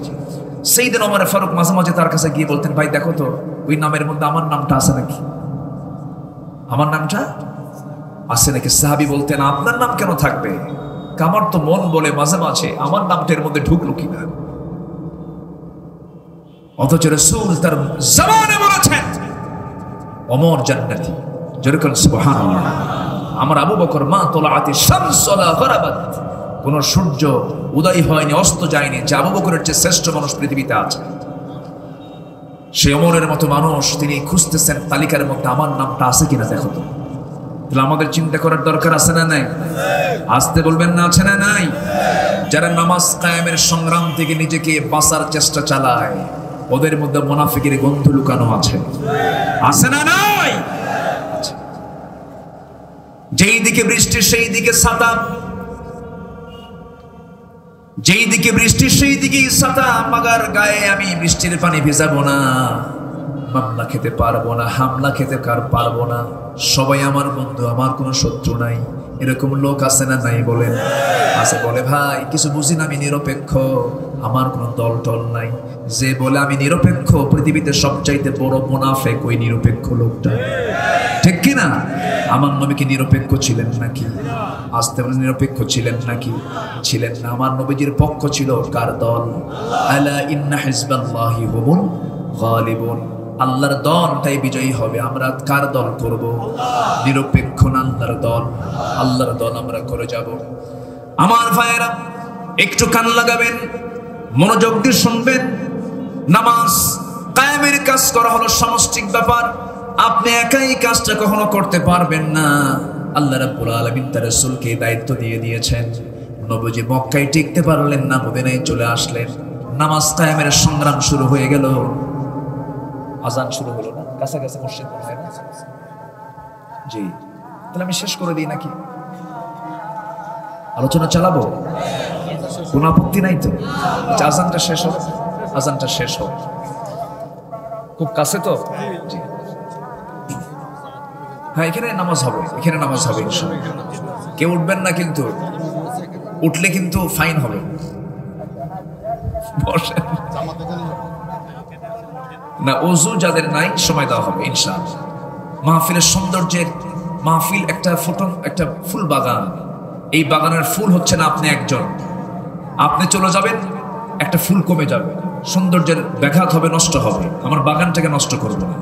সাইয়েদনা ওমর ফারুক মাঝে মাঝে তার কাছে গিয়ে বলতেন, ভাই দেখো তো ওই নামের মধ্যে আমার নামটা আছে নাকি, আমার নামটা আছে নাকি? সাহাবী বলতেন, আপনার নাম কেন থাকবে, আমার তো মন বলে মাঝে মাঝে আমার নামটা এর মধ্যে ঢুকলো কিনা। অথচ রাসূল তার জবানে বলেছেন ওমর জান্নাতি, যেরকম সুবহানাল্লাহ। আমার আবু বকর মা তোলাআতি শামস ওয়ালা গরাবাত, কোন সূর্য উদয় হয়নি, অস্ত যায়নি, যে আবু বকরের চেয়ে শ্রেষ্ঠ মানুষ পৃথিবীতে আছে। সে ওমরের মতো মানুষ, তিনি খুঁজতেছেন তালিকার মধ্যে আমার নামটা আছে কিনা দেখো তো। তাহলে আমাদের চিন্তা করার দরকার আছে না নাই? আসতে বলবেন না, আছে না নাই? যারা নামাজ কায়েমের সংগ্রাম থেকে নিজেকে বাঁচার চেষ্টা চালায়, ওদের মধ্যে মুনাফিকের গন্ধ লুকানো আছে, আছে না নাই? যেই দিকে বৃষ্টি সেই দিকে ছাতা, যেই দিকে বৃষ্টি সেই দিকেই ছাতা, মাগার গায়ে আমি বৃষ্টির পানি ভিজাবো না, মামলা খেতে পারবো না, হামলা খেতে পারবো না, সবাই আমার বন্ধু, আমার কোনো শত্রু নাই। এরকম লোক আছে না নাই বলেন? আছে। বলে ভাই কিছু বুঝি না, আমি নিরপেক্ষ, আমার কোনো দল টল নাই। যে বলে আমি নিরপেক্ষ, পৃথিবীতে সবচাইতে বড় মুনাফিক ওই নিরপেক্ষ লোকটা, ঠিক কিনা? আমার নবী কি নিরপেক্ষ ছিলেন নাকি? আসতে বলে নিরপেক্ষ ছিলেন নাকি? ছিলেন না। আমার নবীজির পক্ষ ছিল কার দল? আলা ইন্না হিজবাল্লাহি হুমুল গালিবুন, আল্লাহর দলটাই বিজয়ী হবে। আমরা কার দল করব? নিরপেক্ষ না আল্লাহর দল, আল্লাহর দল আমরা করে যাব। আমার ভাইয়েরা একটু কান লাগাবেন, মনোযোগ দিয়ে শুনবেন। নামাজ কায়েমের কাজ করা হলো সামষ্টিক ব্যাপার, আপনি একাই কাজটা কখনো করতে পারবেন না। আল্লাহ রাব্বুল আলামিন তার রাসূলকে দায়িত্ব দিয়ে দিয়েছেন। নবীজি মক্কায় টিকতে পারলেন না, মদিনায় চলে আসলেন। নামাজ কায়েমের সংগ্রাম শুরু হয়ে গেল। আজান শুরু হলো না? কাছাকাছি মসজিদ মনে হয় না? জি, তাহলে আমি শেষ করে দিই নাকি? আলোচনা চালাবো? কোন আপত্তি নাই তো? আজানটা শেষ হোক, আজানটা শেষ হোক। খুব কাছে তো? জি, হ্যাঁ, এখানে নামাজ হবে, এখানে নামাজ হবে ইনশাআল্লাহ। কেউ উঠবেন না কিন্তু, উঠলে কিন্তু ফাইন হবে। বসেন না, ওযু যাদের নাই সময় দেওয়া হবে ইনশাআল্লাহ। মাহফিলের সৌন্দর্যের মাহফিল একটা ফুটন, একটা ফুল বাগান। এই বাগানের ফুল হচ্ছে না আপনি একজন, আপনি চলে যাবেন একটা ফুল কমে যাবে, সৌন্দর্যের ব্যাঘাত হবে, নষ্ট হবে। আমার বাগানটাকে নষ্ট করবো না।